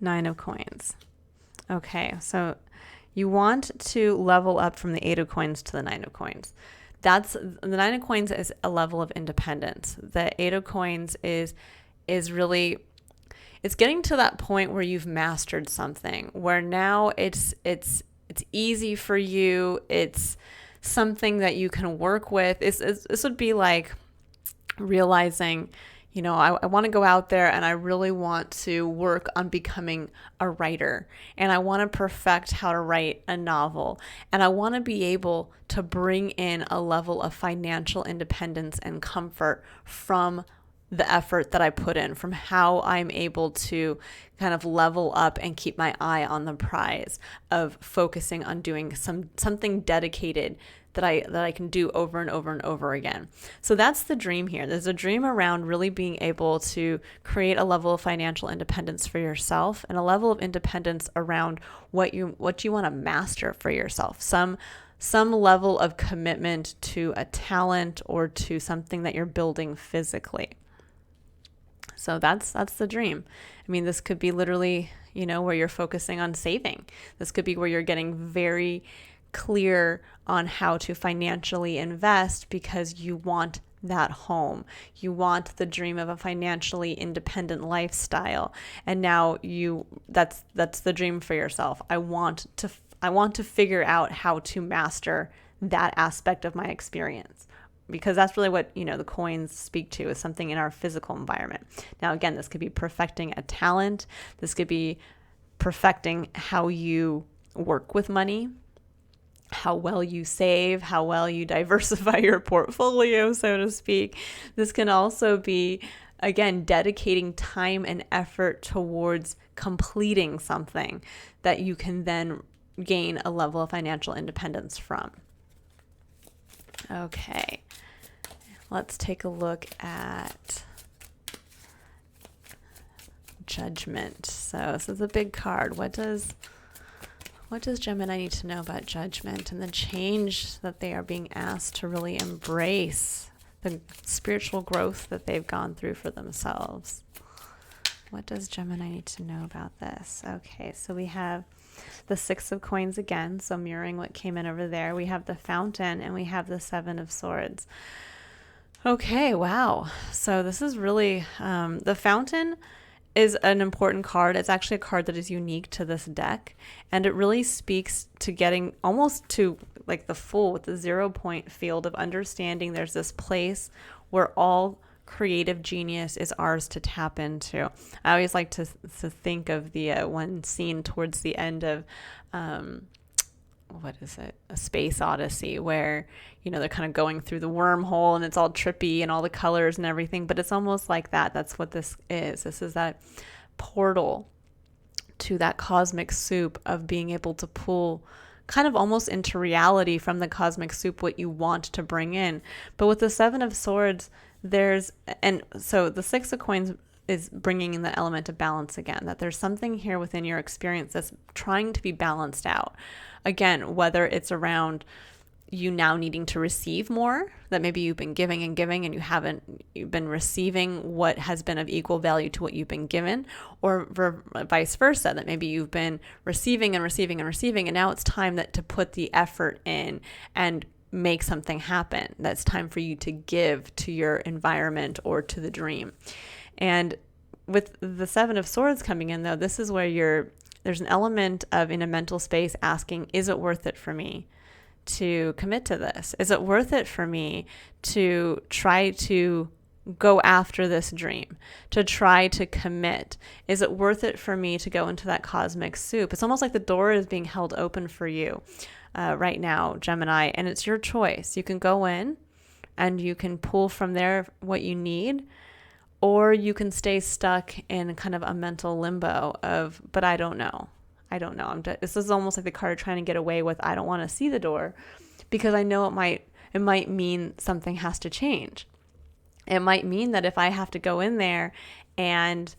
9 of Coins. Okay, so you want to level up from the 8 of Coins to the 9 of Coins. The 9 of Coins is a level of independence. The 8 of Coins is really, it's getting to that point where you've mastered something, where now it's easy for you. It's something that you can work with. This would be like realizing, I want to go out there and I really want to work on becoming a writer, and I want to perfect how to write a novel, and I want to be able to bring in a level of financial independence and comfort from the effort that I put in, from how I'm able to kind of level up and keep my eye on the prize of focusing on doing something dedicated that I can do over and over and over again. So that's the dream here. There's a dream around really being able to create a level of financial independence for yourself, and a level of independence around what you want to master for yourself. Some level of commitment to a talent or to something that you're building physically. So that's the dream. I mean, this could be literally, where you're focusing on saving. This could be where you're getting very clear on how to financially invest, because you want that home. You want the dream of a financially independent lifestyle. And now that's the dream for yourself. I want to figure out how to master that aspect of my experience, because that's really what, the coins speak to, is something in our physical environment. Now, again, this could be perfecting a talent. This could be perfecting how you work with money, how well you save, how well you diversify your portfolio, so to speak. This can also be again, dedicating time and effort towards completing something that you can then gain a level of financial independence from. Okay, let's take a look at Judgment. So this is a big card. What does Gemini need to know about Judgment and the change that they are being asked to really embrace, the spiritual growth that they've gone through for themselves? What does Gemini need to know about this? Okay, so we have the Six of Coins again, so mirroring what came in over there. We have the Fountain, and we have the Seven of Swords. Okay, wow. So this is really, the Fountain is an important card. It's actually a card that is unique to this deck, and it really speaks to getting almost to like the Fool with the 0-point field of understanding there's this place where all creative genius is ours to tap into. I always like to think of the one scene towards the end of what is it? A Space Odyssey, where, you know, they're kind of going through the wormhole and it's all trippy and all the colors and everything, but it's almost like that. That's what this is. This is that portal to that cosmic soup of being able to pull kind of almost into reality from the cosmic soup what you want to bring in. But with the Seven of Swords, and so the Six of Coins is bringing in the element of balance again, that there's something here within your experience that's trying to be balanced out. Again, whether it's around you now needing to receive more, that maybe you've been giving and giving and you've been receiving what has been of equal value to what you've been given, or vice versa, that maybe you've been receiving and receiving and receiving, and now it's time to put the effort in and make something happen. That's time for you to give to your environment or to the dream. And with the Seven of Swords coming in, though, this is where there's an element of, in a mental space, asking, is it worth it for me to commit to this? Is it worth it for me to try to go after this dream, to try to commit? Is it worth it for me to go into that cosmic soup? It's almost like the door is being held open for you right now, Gemini, and it's your choice. You can go in and you can pull from there what you need, or you can stay stuck in kind of a mental limbo of, but I don't know. This is almost like the card trying to get away with, I don't want to see the door, because I know it might mean something has to change. It might mean that if I have to go in there and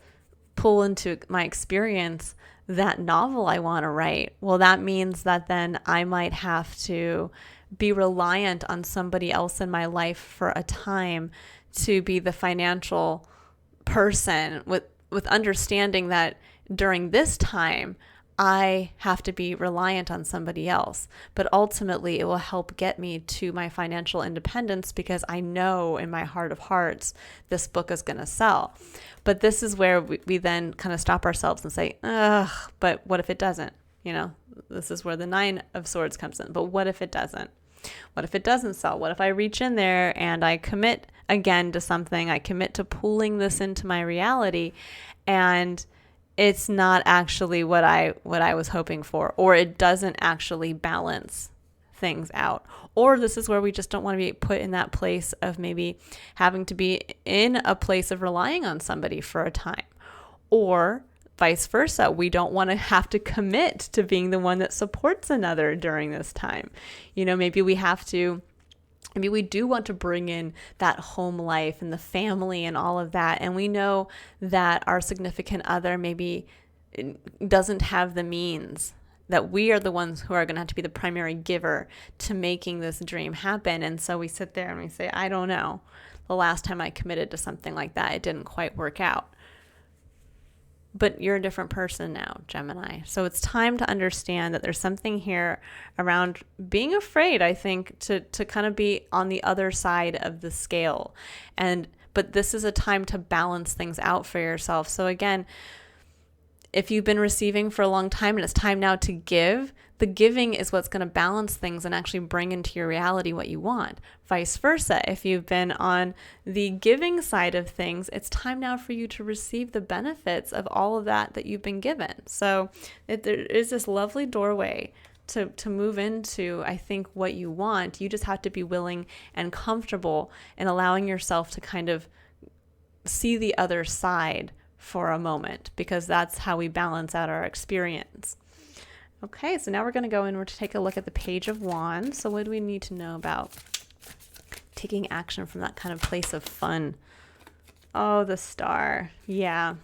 pull into my experience that novel I want to write, well, that means that then I might have to be reliant on somebody else in my life for a time to be the financial person, with understanding that during this time I have to be reliant on somebody else. But ultimately it will help get me to my financial independence, because I know in my heart of hearts this book is going to sell. But this is where we then kind of stop ourselves and say, but what if it doesn't? You know, this is where the Nine of Swords comes in. But what if it doesn't? What if it doesn't sell? What if I reach in there and I commit again to something? I commit to pulling this into my reality, and it's not actually what I was hoping for, or it doesn't actually balance things out. Or this is where we just don't want to be put in that place of maybe having to be in a place of relying on somebody for a time, or vice versa. We don't want to have to commit to being the one that supports another during this time. You know, maybe we do want to bring in that home life and the family and all of that. And we know that our significant other maybe doesn't have the means, that we are the ones who are going to have to be the primary giver to making this dream happen. And so we sit there and we say, I don't know. The last time I committed to something like that, it didn't quite work out. But you're a different person now, Gemini. So it's time to understand that there's something here around being afraid, I think, to kind of be on the other side of the scale. But this is a time to balance things out for yourself. So again, if you've been receiving for a long time and it's time now to give, the giving is what's going to balance things and actually bring into your reality what you want. Vice versa, if you've been on the giving side of things, it's time now for you to receive the benefits of all of that you've been given. So there is this lovely doorway to move into, I think, what you want. You just have to be willing and comfortable in allowing yourself to kind of see the other side for a moment, because that's how we balance out our experience. Okay, so now we're going to go and we're to take a look at the Page of Wands. So what do we need to know about taking action from that kind of place of fun? Oh, the Star. Yeah.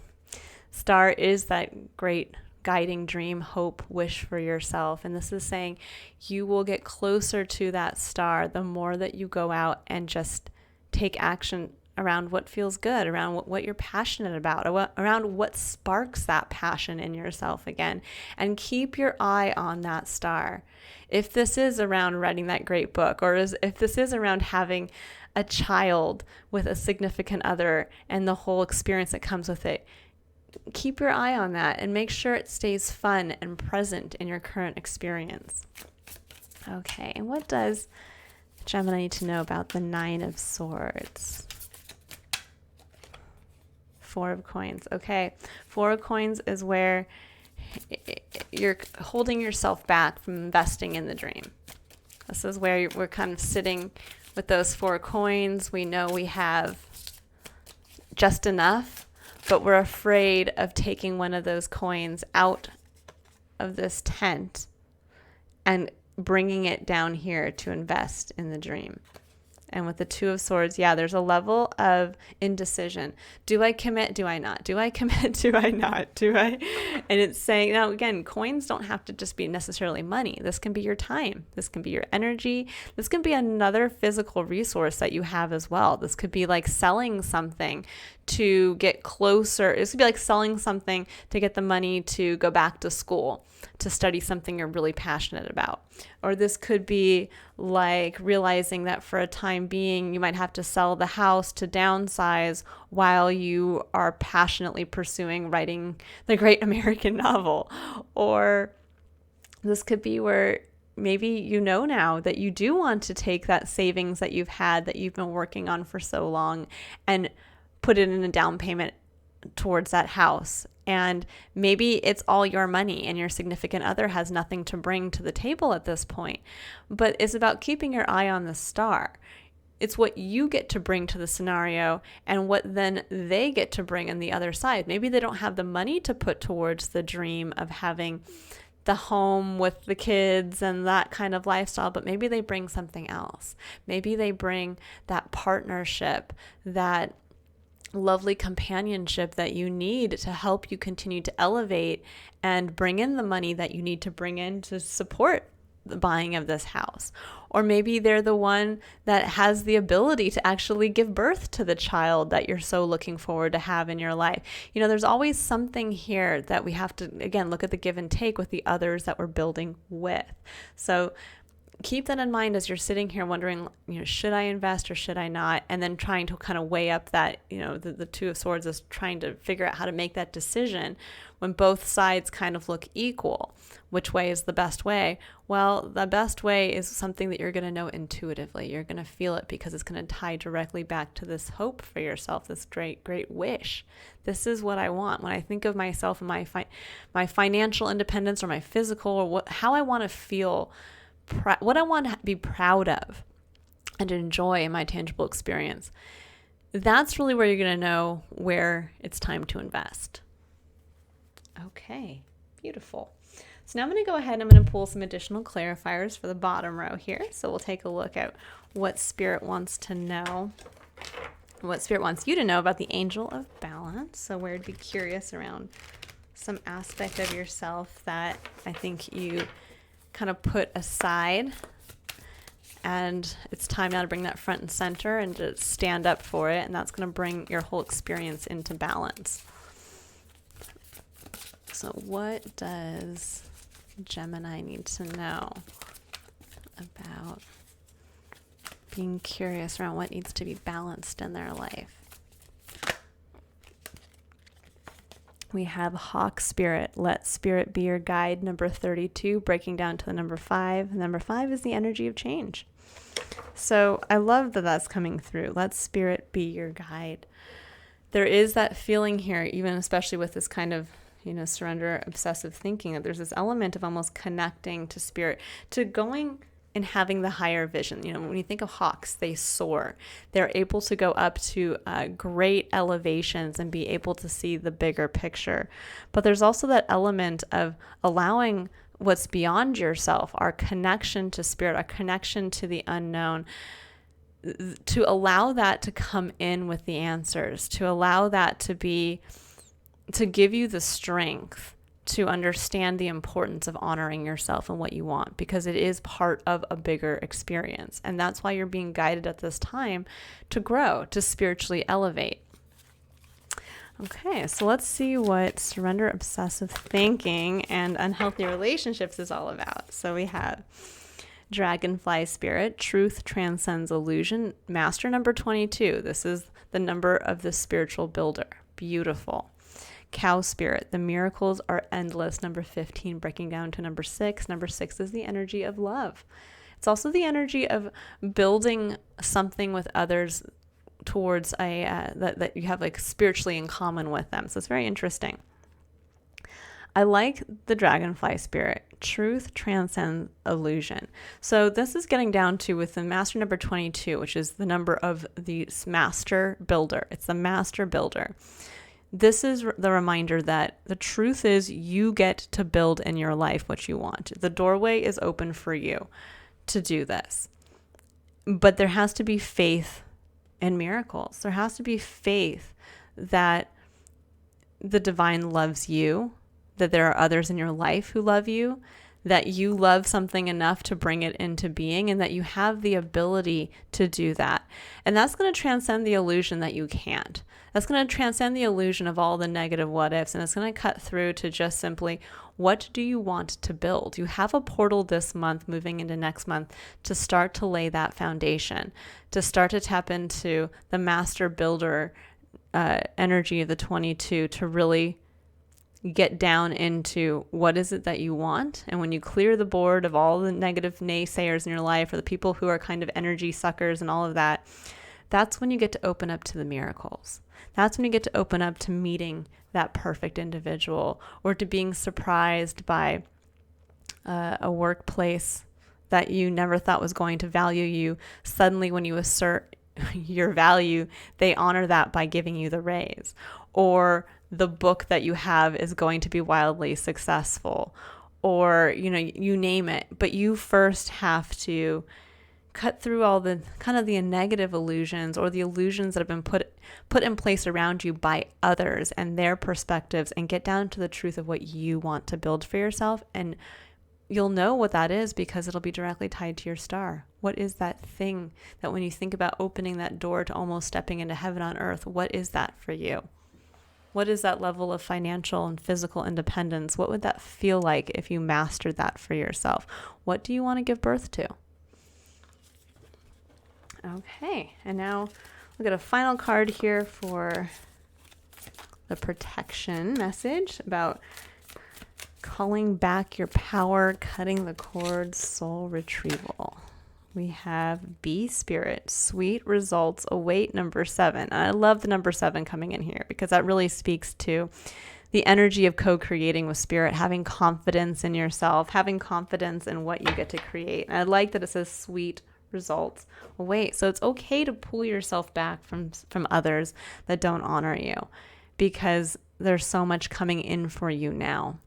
Star is that great guiding dream, hope, wish for yourself. And this is saying you will get closer to that star the more that you go out and just take action around what feels good, around what you're passionate about, around what sparks that passion in yourself again. And keep your eye on that star. If this is around writing that great book, or if this is around having a child with a significant other and the whole experience that comes with it, keep your eye on that and make sure it stays fun and present in your current experience. Okay, and what does Gemini need to know about the Nine of Swords? Four of Coins. Okay, Four of Coins is where you're holding yourself back from investing in the dream. This is where we're kind of sitting with those 4 coins. We know we have just enough, but we're afraid of taking one of those coins out of this tent and bringing it down here to invest in the dream. And with the Two of Swords, yeah, there's a level of indecision. Do I commit? Do I not? Do I commit? Do I not? Do I? And it's saying, now again, coins don't have to just be necessarily money. This can be your time. This can be your energy. This can be another physical resource that you have as well. This could be like selling something to get closer. This could be like selling something to get the money to go back to school, to study something you're really passionate about. Or this could be like realizing that for a time being, you might have to sell the house to downsize while you are passionately pursuing writing the great American novel. Or this could be where maybe you know now that you do want to take that savings that you've had, that you've been working on for so long, and put it in a down payment towards that house. And maybe it's all your money and your significant other has nothing to bring to the table at this point. But it's about keeping your eye on the star. It's what you get to bring to the scenario and what then they get to bring on the other side. Maybe they don't have the money to put towards the dream of having the home with the kids and that kind of lifestyle, but maybe they bring something else. Maybe they bring that partnership, that lovely companionship that you need to help you continue to elevate and bring in the money that you need to bring in to support the buying of this house. Or maybe they're the one that has the ability to actually give birth to the child that you're so looking forward to have in your life. You know, there's always something here that we have to, again, look at the give and take with the others that we're building with. So keep that in mind as you're sitting here wondering, should I invest or should I not? And then trying to kind of weigh up that, the Two of Swords is trying to figure out how to make that decision when both sides kind of look equal. Which way is the best way? Well, the best way is something that you're going to know intuitively. You're going to feel it because it's going to tie directly back to this hope for yourself, this great, great wish. This is what I want. When I think of myself and my financial independence or my physical or how I want to feel, what I want to be proud of and enjoy in my tangible experience, that's really where you're going to know where it's time to invest. Okay, beautiful. So now I'm going to go ahead and I'm going to pull some additional clarifiers for the bottom row here. So we'll take a look at what Spirit wants to know, what Spirit wants you to know about the Angel of Balance. So where to be curious around some aspect of yourself that I think you kind of put aside, and it's time now to bring that front and center and to stand up for it, and that's going to bring your whole experience into balance. So what does Gemini need to know about being curious around what needs to be balanced in their life? We have Hawk Spirit. Let Spirit be your guide, number 32, breaking down to the number 5. Number 5 is the energy of change. So I love that that's coming through. Let Spirit be your guide. There is that feeling here, even especially with this kind of, surrender, obsessive thinking, that there's this element of almost connecting to Spirit, to going in having the higher vision. You know, when you think of hawks, they soar. They're able to go up to great elevations and be able to see the bigger picture. But there's also that element of allowing what's beyond yourself, our connection to spirit, our connection to the unknown, to allow that to come in with the answers, to allow that to give you the strength to understand the importance of honoring yourself and what you want, because it is part of a bigger experience. And that's why you're being guided at this time to grow, to spiritually elevate. Okay, so let's see what surrender, obsessive thinking, and unhealthy relationships is all about. So we have Dragonfly Spirit, truth transcends illusion, master number 22. This is the number of the spiritual builder. Beautiful. Cow Spirit, the miracles are endless, number 15, breaking down to number 6. Number 6 is the energy of love. It's also the energy of building something with others towards that you have like spiritually in common with them. So it's very interesting. I like the Dragonfly Spirit. Truth transcends illusion. So this is getting down to with the master number 22, which is the number of the master builder. It's the master builder. This is the reminder that the truth is you get to build in your life what you want. The doorway is open for you to do this. But there has to be faith in miracles. There has to be faith that the divine loves you, that there are others in your life who love you, that you love something enough to bring it into being, and that you have the ability to do that. And that's going to transcend the illusion that you can't. That's going to transcend the illusion of all the negative what ifs, and it's going to cut through to just simply, what do you want to build? You have a portal this month, moving into next month, to start to lay that foundation, to start to tap into the master builder energy of the 22, to really get down into what is it that you want. And when you clear the board of all the negative naysayers in your life, or the people who are kind of energy suckers and all of that, that's when you get to open up to the miracles. That's when you get to open up to meeting that perfect individual, or to being surprised by a workplace that you never thought was going to value you. Suddenly, when you assert your value, they honor that by giving you the raise. Or the book that you have is going to be wildly successful, or, you know, you name it. But you first have to cut through all the kind of the negative illusions, or the illusions that have been put in place around you by others and their perspectives, and get down to the truth of what you want to build for yourself. And you'll know what that is, because it'll be directly tied to your star. What is that thing that when you think about opening that door to almost stepping into heaven on earth, what is that for you? What is that level of financial and physical independence? What would that feel like if you mastered that for yourself? What do you want to give birth to? Okay, and now we'll get a final card here for the protection message about calling back your power, cutting the cords, soul retrieval. We have B Spirit, sweet results await, number 7. And I love the number 7 coming in here, because that really speaks to the energy of co-creating with spirit, having confidence in yourself, having confidence in what you get to create. And I like that it says sweet results await. So it's okay to pull yourself back from others that don't honor you, because there's so much coming in for you now.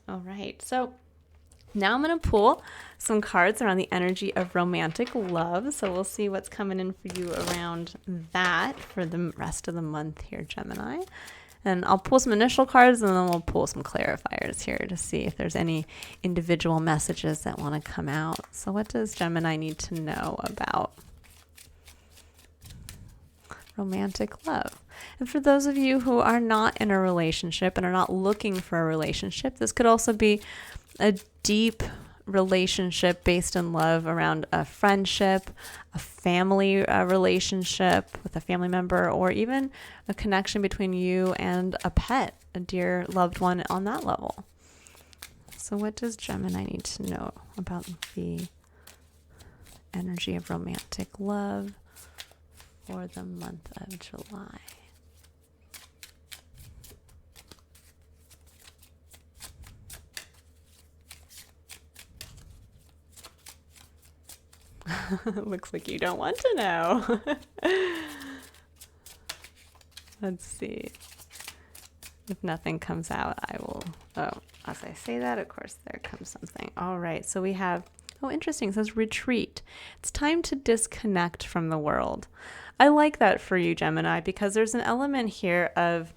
All right, so now I'm going to pull some cards around the energy of romantic love. So we'll see what's coming in for you around that for the rest of the month here, Gemini. And I'll pull some initial cards, and then we'll pull some clarifiers here to see if there's any individual messages that want to come out. So what does Gemini need to know about romantic love? And for those of you who are not in a relationship and are not looking for a relationship, this could also be a deep relationship based in love around a friendship, a family relationship with a family member, or even a connection between you and a pet, a dear loved one on that level. So what does Gemini need to know about the energy of romantic love for the month of July? Looks like you don't want to know. Let's see. If nothing comes out, I will, oh, as I say that, of course, there comes something. All right, so we have, oh, interesting, it says retreat. It's time to disconnect from the world. I like that for you, Gemini, because there's an element here of,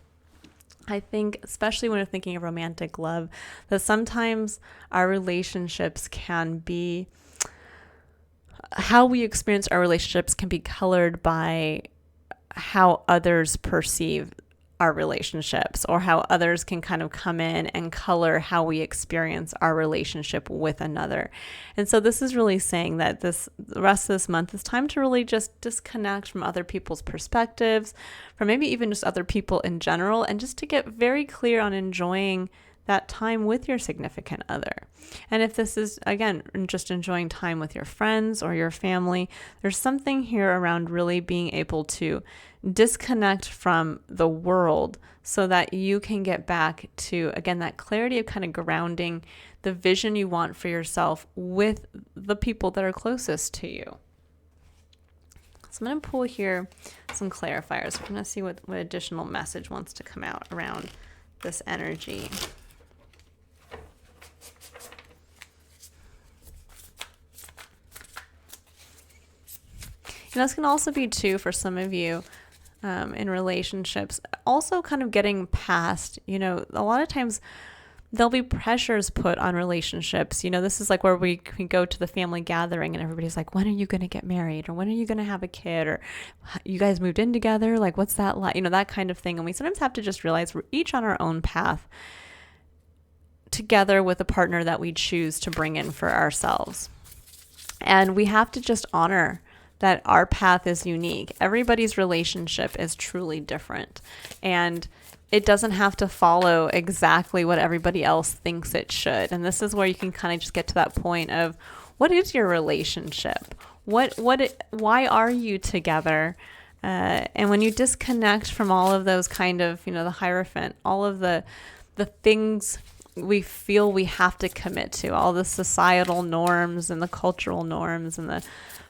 I think, especially when we're thinking of romantic love, that sometimes our relationships can be, how we experience our relationships can be colored by how others perceive our relationships, or how others can kind of come in and color how we experience our relationship with another. And so this is really saying that the rest of this month is time to really just disconnect from other people's perspectives, from maybe even just other people in general, and just to get very clear on enjoying that time with your significant other. And if this is, again, just enjoying time with your friends or your family, there's something here around really being able to disconnect from the world so that you can get back to, again, that clarity of kind of grounding the vision you want for yourself with the people that are closest to you. So I'm going to pull here some clarifiers. We're going to see what additional message wants to come out around this energy. And this can also be too for some of you in relationships, also kind of getting past, a lot of times there'll be pressures put on relationships. This is like where we go to the family gathering and everybody's like, when are you going to get married? Or when are you going to have a kid? Or you guys moved in together? Like, what's that like? That kind of thing. And we sometimes have to just realize we're each on our own path together with a partner that we choose to bring in for ourselves. And we have to just honor that our path is unique. Everybody's relationship is truly different. And it doesn't have to follow exactly what everybody else thinks it should. And this is where you can kind of just get to that point of, what is your relationship? Why are you together? And when you disconnect from all of those kind of, the Hierophant, all of the things we feel we have to commit to, all the societal norms and the cultural norms and the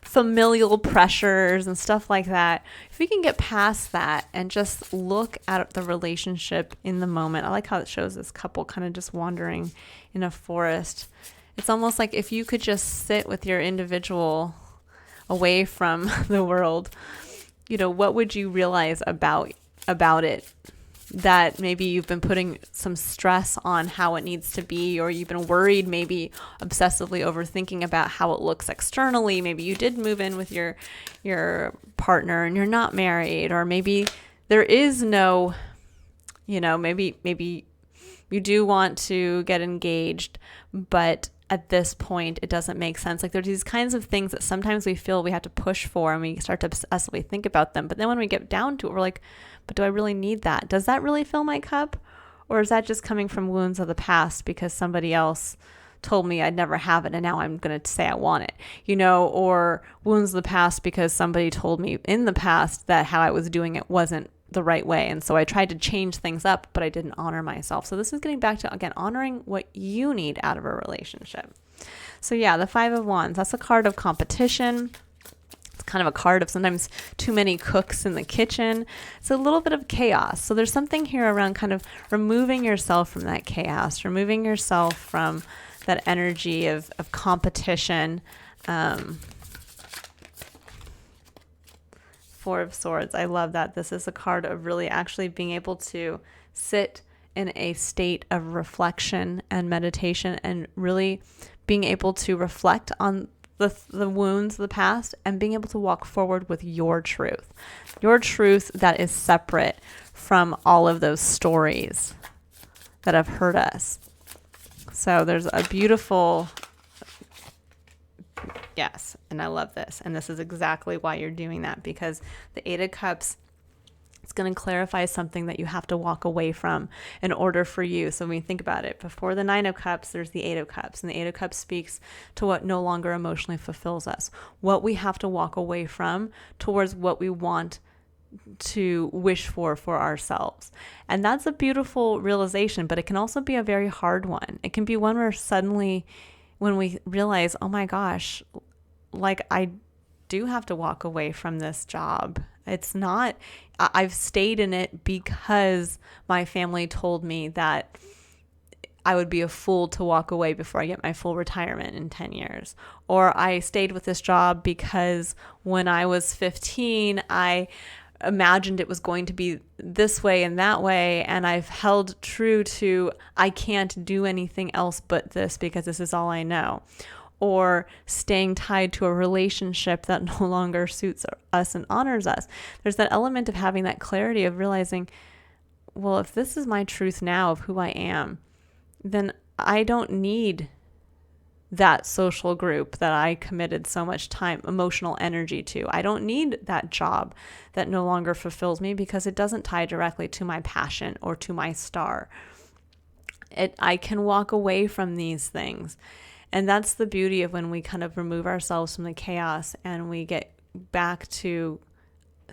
familial pressures and stuff like that. If we can get past that and just look at the relationship in the moment. I like how it shows this couple kind of just wandering in a forest. It's almost like if you could just sit with your individual away from the world, what would you realize about it? That maybe you've been putting some stress on how it needs to be, or you've been worried, maybe obsessively overthinking about how it looks externally. Maybe you did move in with your partner and you're not married, or maybe there is no, maybe you do want to get engaged, but at this point it doesn't make sense. Like, there's these kinds of things that sometimes we feel we have to push for, and we start to obsessively think about them. But then when we get down to it, we're like, but do I really need that? Does that really fill my cup? Or is that just coming from wounds of the past because somebody else told me I'd never have it and now I'm going to say I want it, or wounds of the past because somebody told me in the past that how I was doing it wasn't the right way. And so I tried to change things up, but I didn't honor myself. So this is getting back to, again, honoring what you need out of a relationship. So yeah, the Five of Wands, that's a card of competition. It's kind of a card of sometimes too many cooks in the kitchen. It's a little bit of chaos. So there's something here around kind of removing yourself from that chaos, removing yourself from that energy of competition. Four of Swords. I love that. This is a card of really actually being able to sit in a state of reflection and meditation, and really being able to reflect on the wounds of the past and being able to walk forward with your truth that is separate from all of those stories that have hurt us. So there's a beautiful, yes, and I love this. And this is exactly why you're doing that, because the Eight of Cups, it's going to clarify something that you have to walk away from in order for you. So when you think about it, before the Nine of Cups, there's the Eight of Cups. And the Eight of Cups speaks to what no longer emotionally fulfills us, what we have to walk away from towards what we want to wish for ourselves. And that's a beautiful realization, but it can also be a very hard one. It can be one where suddenly when we realize, oh my gosh, like I do have to walk away from this job. It's not, I've stayed in it because my family told me that I would be a fool to walk away before I get my full retirement in 10 years. Or I stayed with this job because when I was 15, I imagined it was going to be this way and that way, and I've held true to I can't do anything else but this because this is all I know. Or staying tied to a relationship that no longer suits us and honors us. There's that element of having that clarity of realizing, well, if this is my truth now of who I am, then I don't need that social group that I committed so much time, emotional energy to. I don't need that job that no longer fulfills me because it doesn't tie directly to my passion or to my star. I can walk away from these things. And that's the beauty of when we kind of remove ourselves from the chaos and we get back to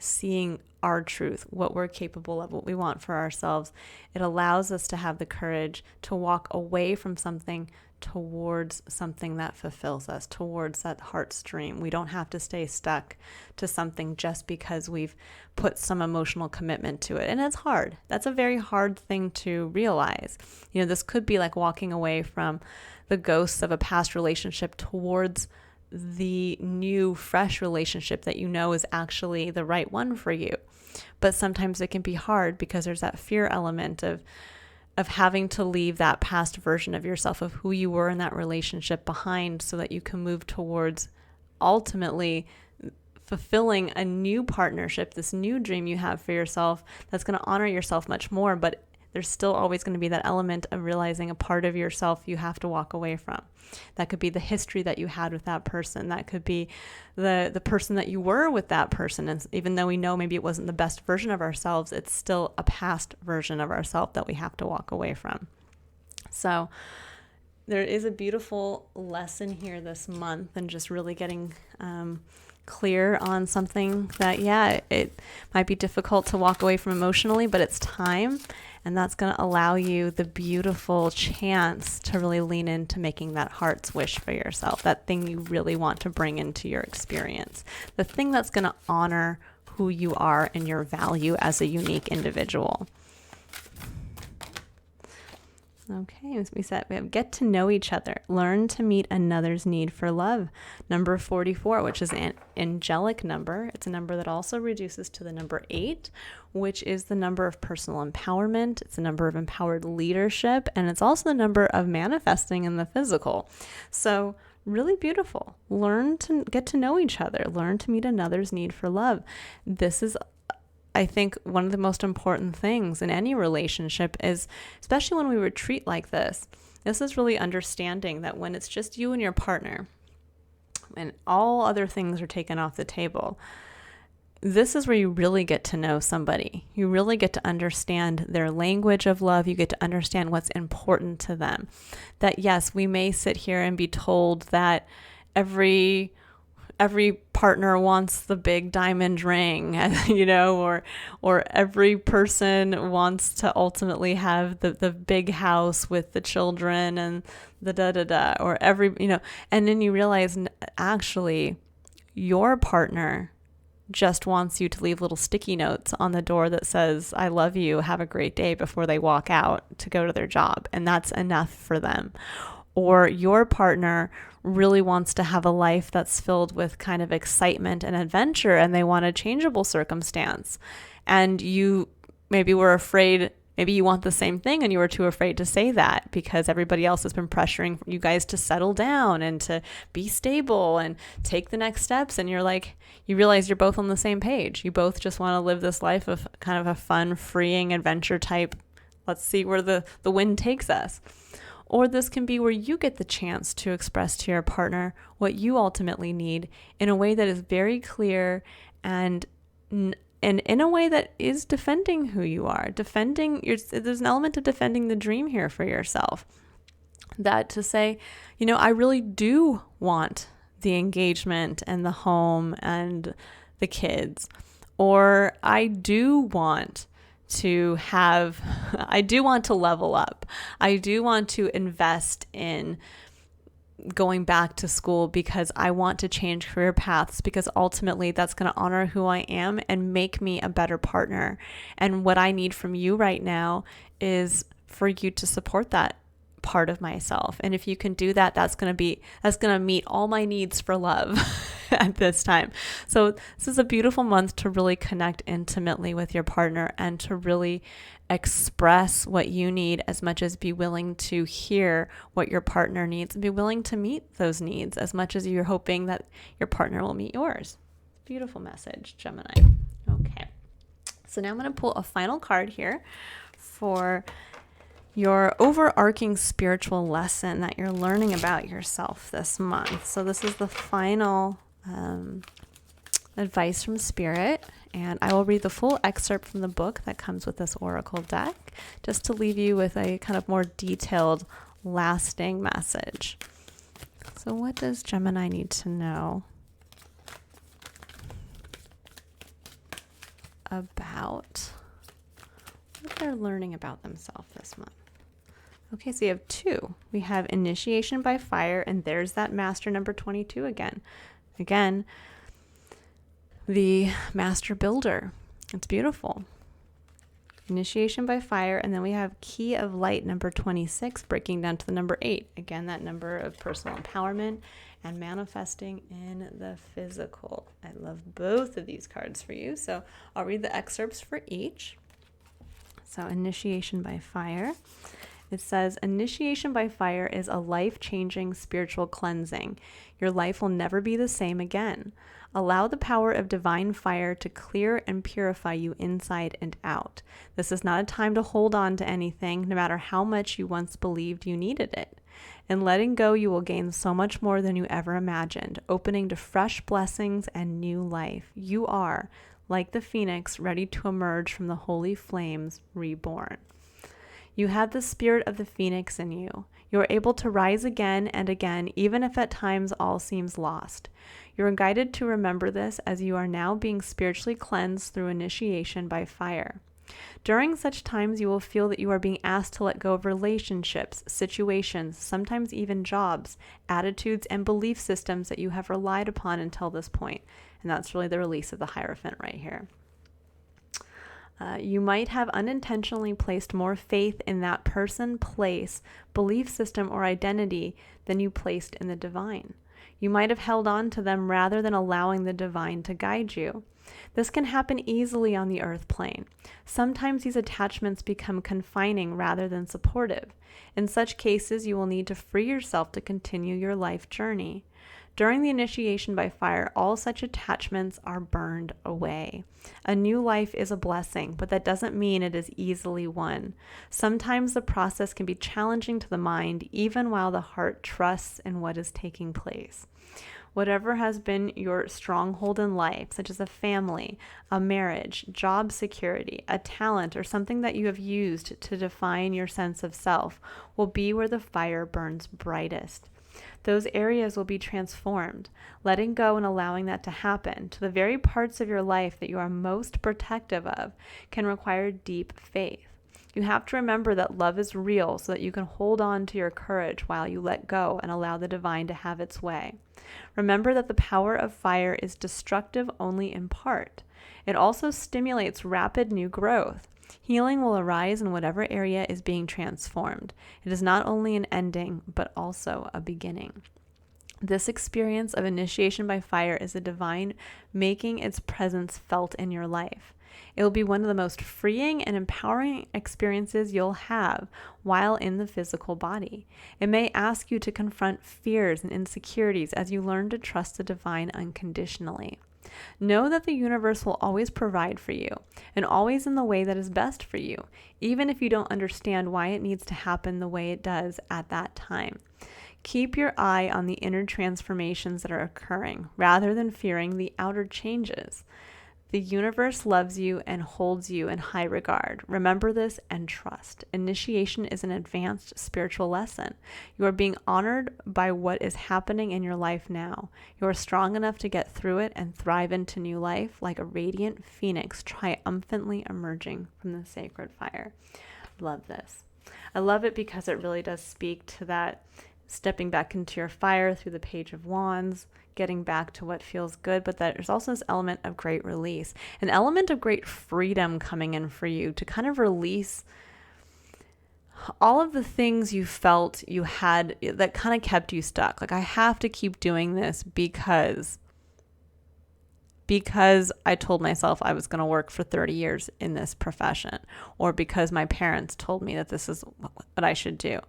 seeing our truth, what we're capable of, what we want for ourselves. It allows us to have the courage to walk away from something towards something that fulfills us, towards that heart's dream. We don't have to stay stuck to something just because we've put some emotional commitment to it. And it's hard. That's a very hard thing to realize. This could be like walking away from the ghosts of a past relationship towards the new, fresh relationship that you know is actually the right one for you. But sometimes it can be hard because there's that fear element of having to leave that past version of yourself, of who you were in that relationship behind, so that you can move towards ultimately fulfilling a new partnership, this new dream you have for yourself that's going to honor yourself much more. But there's still always going to be that element of realizing a part of yourself you have to walk away from. That could be the history that you had with that person. That could be the person that you were with that person. And even though we know maybe it wasn't the best version of ourselves, it's still a past version of ourselves that we have to walk away from. So there is a beautiful lesson here this month, and just really getting clear on something that, it might be difficult to walk away from emotionally, but it's time. And that's going to allow you the beautiful chance to really lean into making that heart's wish for yourself, that thing you really want to bring into your experience, the thing that's going to honor who you are and your value as a unique individual. Okay, as we said, we have get to know each other, learn to meet another's need for love. Number 44, which is an angelic number. It's a number that also reduces to the number 8, which is the number of personal empowerment. It's a number of empowered leadership, and it's also the number of manifesting in the physical. So really beautiful. Learn to get to know each other, learn to meet another's need for love. This is, I think, one of the most important things in any relationship is, especially when we retreat like this is really understanding that when it's just you and your partner and all other things are taken off the table, this is where you really get to know somebody. You really get to understand their language of love. You get to understand what's important to them. That yes, we may sit here and be told that every partner wants the big diamond ring, or every person wants to ultimately have the big house with the children and the or and then you realize actually your partner just wants you to leave little sticky notes on the door that says, I love you, have a great day, before they walk out to go to their job. And that's enough for them. Or your partner really wants to have a life that's filled with kind of excitement and adventure, and they want a changeable circumstance. And you maybe were afraid, maybe you want the same thing and you were too afraid to say that because everybody else has been pressuring you guys to settle down and to be stable and take the next steps. And you're like, you realize you're both on the same page. You both just want to live this life of kind of a fun, freeing adventure type. Let's see where the wind takes us. Or this can be where you get the chance to express to your partner what you ultimately need in a way that is very clear and in a way that is defending who you are. There's an element of defending the dream here for yourself. That to say, I really do want the engagement and the home and the kids. Or I do want to level up. I do want to invest in going back to school because I want to change career paths, because ultimately that's going to honor who I am and make me a better partner. And what I need from you right now is for you to support that part of myself. And if you can do that, that's going to meet all my needs for love at this time. So this is a beautiful month to really connect intimately with your partner and to really express what you need, as much as be willing to hear what your partner needs and be willing to meet those needs as much as you're hoping that your partner will meet yours. Beautiful message, Gemini. Okay. So now I'm going to pull a final card here for your overarching spiritual lesson that you're learning about yourself this month. So this is the final advice from Spirit, and I will read the full excerpt from the book that comes with this oracle deck, just to leave you with a kind of more detailed, lasting message. So what does Gemini need to know about what they're learning about themselves this month? Okay, so you have two. We have initiation by fire, and there's that master number 22 again. Again, the master builder. It's beautiful. Initiation by fire, and then we have key of light number 26, breaking down to the number 8. Again, that number of personal empowerment and manifesting in the physical. I love both of these cards for you, so I'll read the excerpts for each. So initiation by fire. It says, initiation by fire is a life-changing spiritual cleansing. Your life will never be the same again. Allow the power of divine fire to clear and purify you inside and out. This is not a time to hold on to anything, no matter how much you once believed you needed it. In letting go, you will gain so much more than you ever imagined, opening to fresh blessings and new life. You are, like the phoenix, ready to emerge from the holy flames, reborn. You have the spirit of the phoenix in you. You are able to rise again and again, even if at times all seems lost. You are guided to remember this, as you are now being spiritually cleansed through initiation by fire. During such times, you will feel that you are being asked to let go of relationships, situations, sometimes even jobs, attitudes, and belief systems that you have relied upon until this point. And that's really the release of the Hierophant right here. You might have unintentionally placed more faith in that person, place, belief system, or identity than you placed in the divine. You might have held on to them rather than allowing the divine to guide you. This can happen easily on the earth plane. Sometimes these attachments become confining rather than supportive. In such cases, you will need to free yourself to continue your life journey. During the initiation by fire, all such attachments are burned away. A new life is a blessing, but that doesn't mean it is easily won. Sometimes the process can be challenging to the mind, even while the heart trusts in what is taking place. Whatever has been your stronghold in life, such as a family, a marriage, job security, a talent, or something that you have used to define your sense of self, will be where the fire burns brightest. Those areas will be transformed. Letting go and allowing that to happen to the very parts of your life that you are most protective of can require deep faith. You have to remember that love is real, so that you can hold on to your courage while you let go and allow the divine to have its way. Remember that the power of fire is destructive only in part. It also stimulates rapid new growth. Healing will arise in whatever area is being transformed. It is not only an ending, but also a beginning. This experience of initiation by fire is the divine making its presence felt in your life. It will be one of the most freeing and empowering experiences you'll have while in the physical body. It may ask you to confront fears and insecurities as you learn to trust the divine unconditionally. Know that the universe will always provide for you, and always in the way that is best for you, even if you don't understand why it needs to happen the way it does at that time. Keep your eye on the inner transformations that are occurring, rather than fearing the outer changes. The universe loves you and holds you in high regard. Remember this and trust. Initiation is an advanced spiritual lesson. You are being honored by what is happening in your life now. You are strong enough to get through it and thrive into new life like a radiant phoenix triumphantly emerging from the sacred fire. Love this. I love it because it really does speak to that stepping back into your fire through the Page of Wands, getting back to what feels good. But there's also this element of great release, an element of great freedom coming in for you to kind of release all of the things you felt you had that kind of kept you stuck. Like, I have to keep doing this because I told myself I was going to work for 30 years in this profession, or because my parents told me that this is what I should do.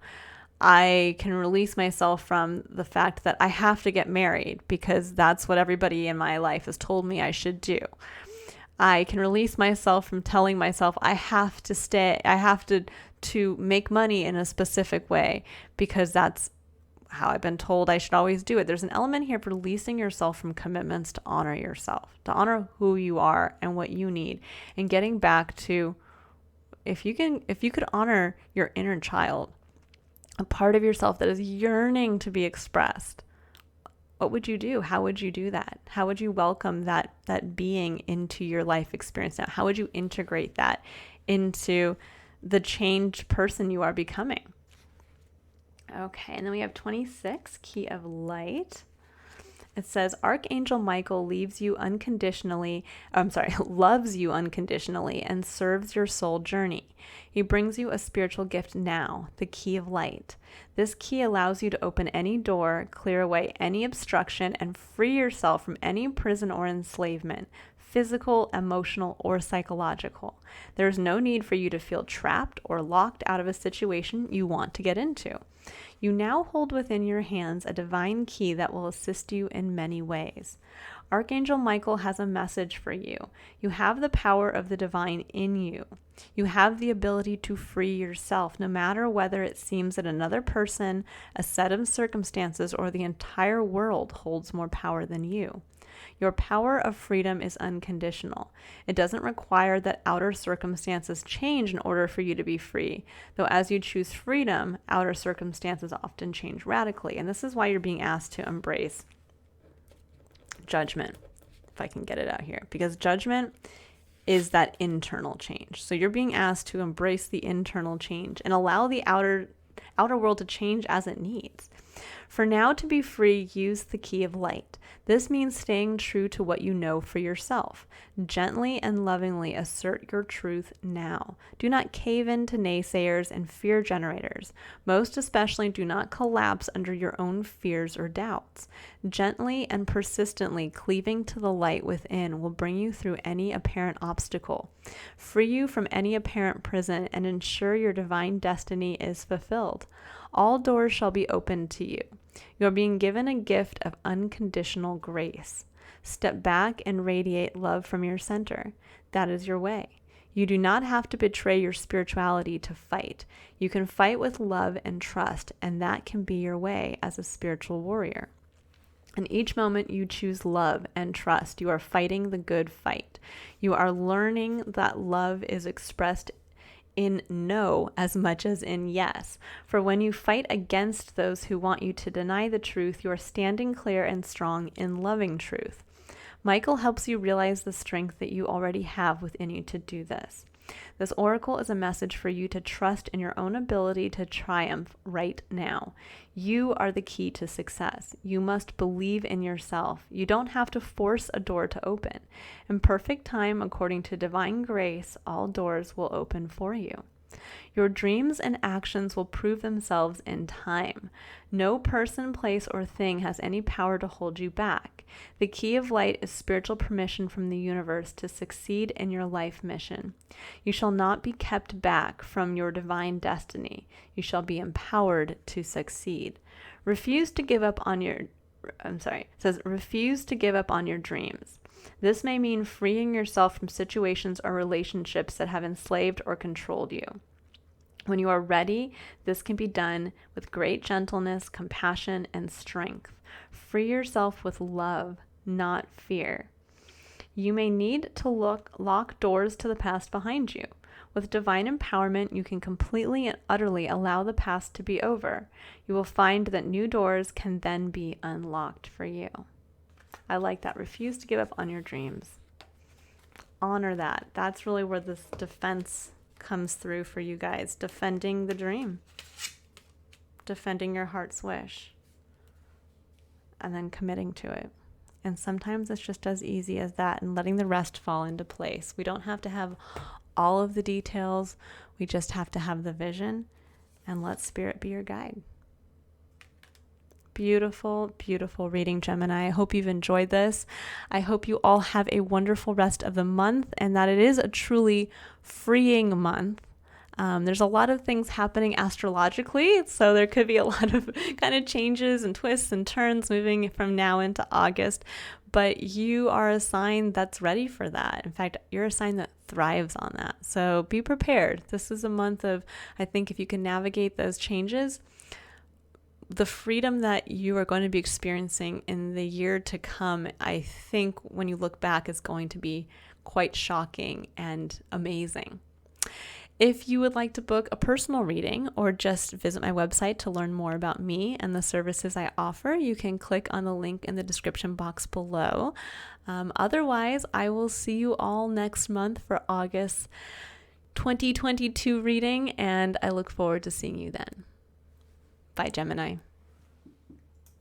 I can release myself from the fact that I have to get married because that's what everybody in my life has told me I should do. I can release myself from telling myself I have to make money in a specific way because that's how I've been told I should always do it. There's an element here of releasing yourself from commitments to honor yourself, to honor who you are and what you need, and getting back to, if you could honor your inner child, a part of yourself that is yearning to be expressed, what would you do? How would you do that? How would you welcome that being into your life experience now? How would you integrate that into the changed person you are becoming? Okay, and then we have 26, Key of Light. It says, Archangel Michael loves you unconditionally and serves your soul journey. He brings you a spiritual gift now, the Key of Light. This key allows you to open any door, clear away any obstruction, and free yourself from any prison or enslavement, physical, emotional, or psychological. There is no need for you to feel trapped or locked out of a situation you want to get into. You now hold within your hands a divine key that will assist you in many ways. Archangel Michael has a message for you. You have the power of the divine in you. You have the ability to free yourself, no matter whether it seems that another person, a set of circumstances, or the entire world holds more power than you. Your power of freedom is unconditional. It doesn't require that outer circumstances change in order for you to be free, though as you choose freedom, outer circumstances often change radically. And this is why you're being asked to embrace judgment, if I can get it out here, because judgment is that internal change. So you're being asked to embrace the internal change and allow the outer world to change as it needs. For now, to be free, use the Key of Light. This means staying true to what you know for yourself. Gently and lovingly assert your truth now. Do not cave in to naysayers and fear generators. Most especially, do not collapse under your own fears or doubts. Gently and persistently cleaving to the light within will bring you through any apparent obstacle, free you from any apparent prison, and ensure your divine destiny is fulfilled. All doors shall be opened to you. You are being given a gift of unconditional grace. Step back and radiate love from your center. That is your way. You do not have to betray your spirituality to fight. You can fight with love and trust, and that can be your way as a spiritual warrior. In each moment you choose love and trust, you are fighting the good fight. You are learning that love is expressed in no as much as in yes. For when you fight against those who want you to deny the truth, you are standing clear and strong in loving truth. Michael helps you realize the strength that you already have within you to do this. This oracle is a message for you to trust in your own ability to triumph right now. You are the key to success. You must believe in yourself. You don't have to force a door to open. In perfect time, according to divine grace, all doors will open for you. Your dreams and actions will prove themselves in time. No person, place, or thing has any power to hold you back. The Key of Light is spiritual permission from the universe to succeed in your life mission. You shall not be kept back from your divine destiny. You shall be empowered to succeed. Refuse to give up on your dreams. This may mean freeing yourself from situations or relationships that have enslaved or controlled you. When you are ready, this can be done with great gentleness, compassion, and strength. Free yourself with love, not fear. You may need to lock doors to the past behind you. With divine empowerment, you can completely and utterly allow the past to be over. You will find that new doors can then be unlocked for you. I like that. Refuse to give up on your dreams. Honor that. That's really where this defense comes through for you guys. Defending the dream. defending your heart's wish, and then committing to it. And sometimes it's just as easy as that, and letting the rest fall into place. We don't have to have all of the details. We just have to have the vision, and let spirit be your guide. Beautiful, beautiful reading, Gemini. I hope you've enjoyed this. I hope you all have a wonderful rest of the month, and that it is a truly freeing month. There's a lot of things happening astrologically, so there could be a lot of kind of changes and twists and turns moving from now into August, but you are a sign that's ready for that. In fact, you're a sign that thrives on that. So be prepared. This is a month of, I think if you can navigate those changes, the freedom that you are going to be experiencing in the year to come, I think when you look back, is going to be quite shocking and amazing. If you would like to book a personal reading or just visit my website to learn more about me and the services I offer, you can click on the link in the description box below. Otherwise, I will see you all next month for August 2022 reading, and I look forward to seeing you then. Bye, Gemini.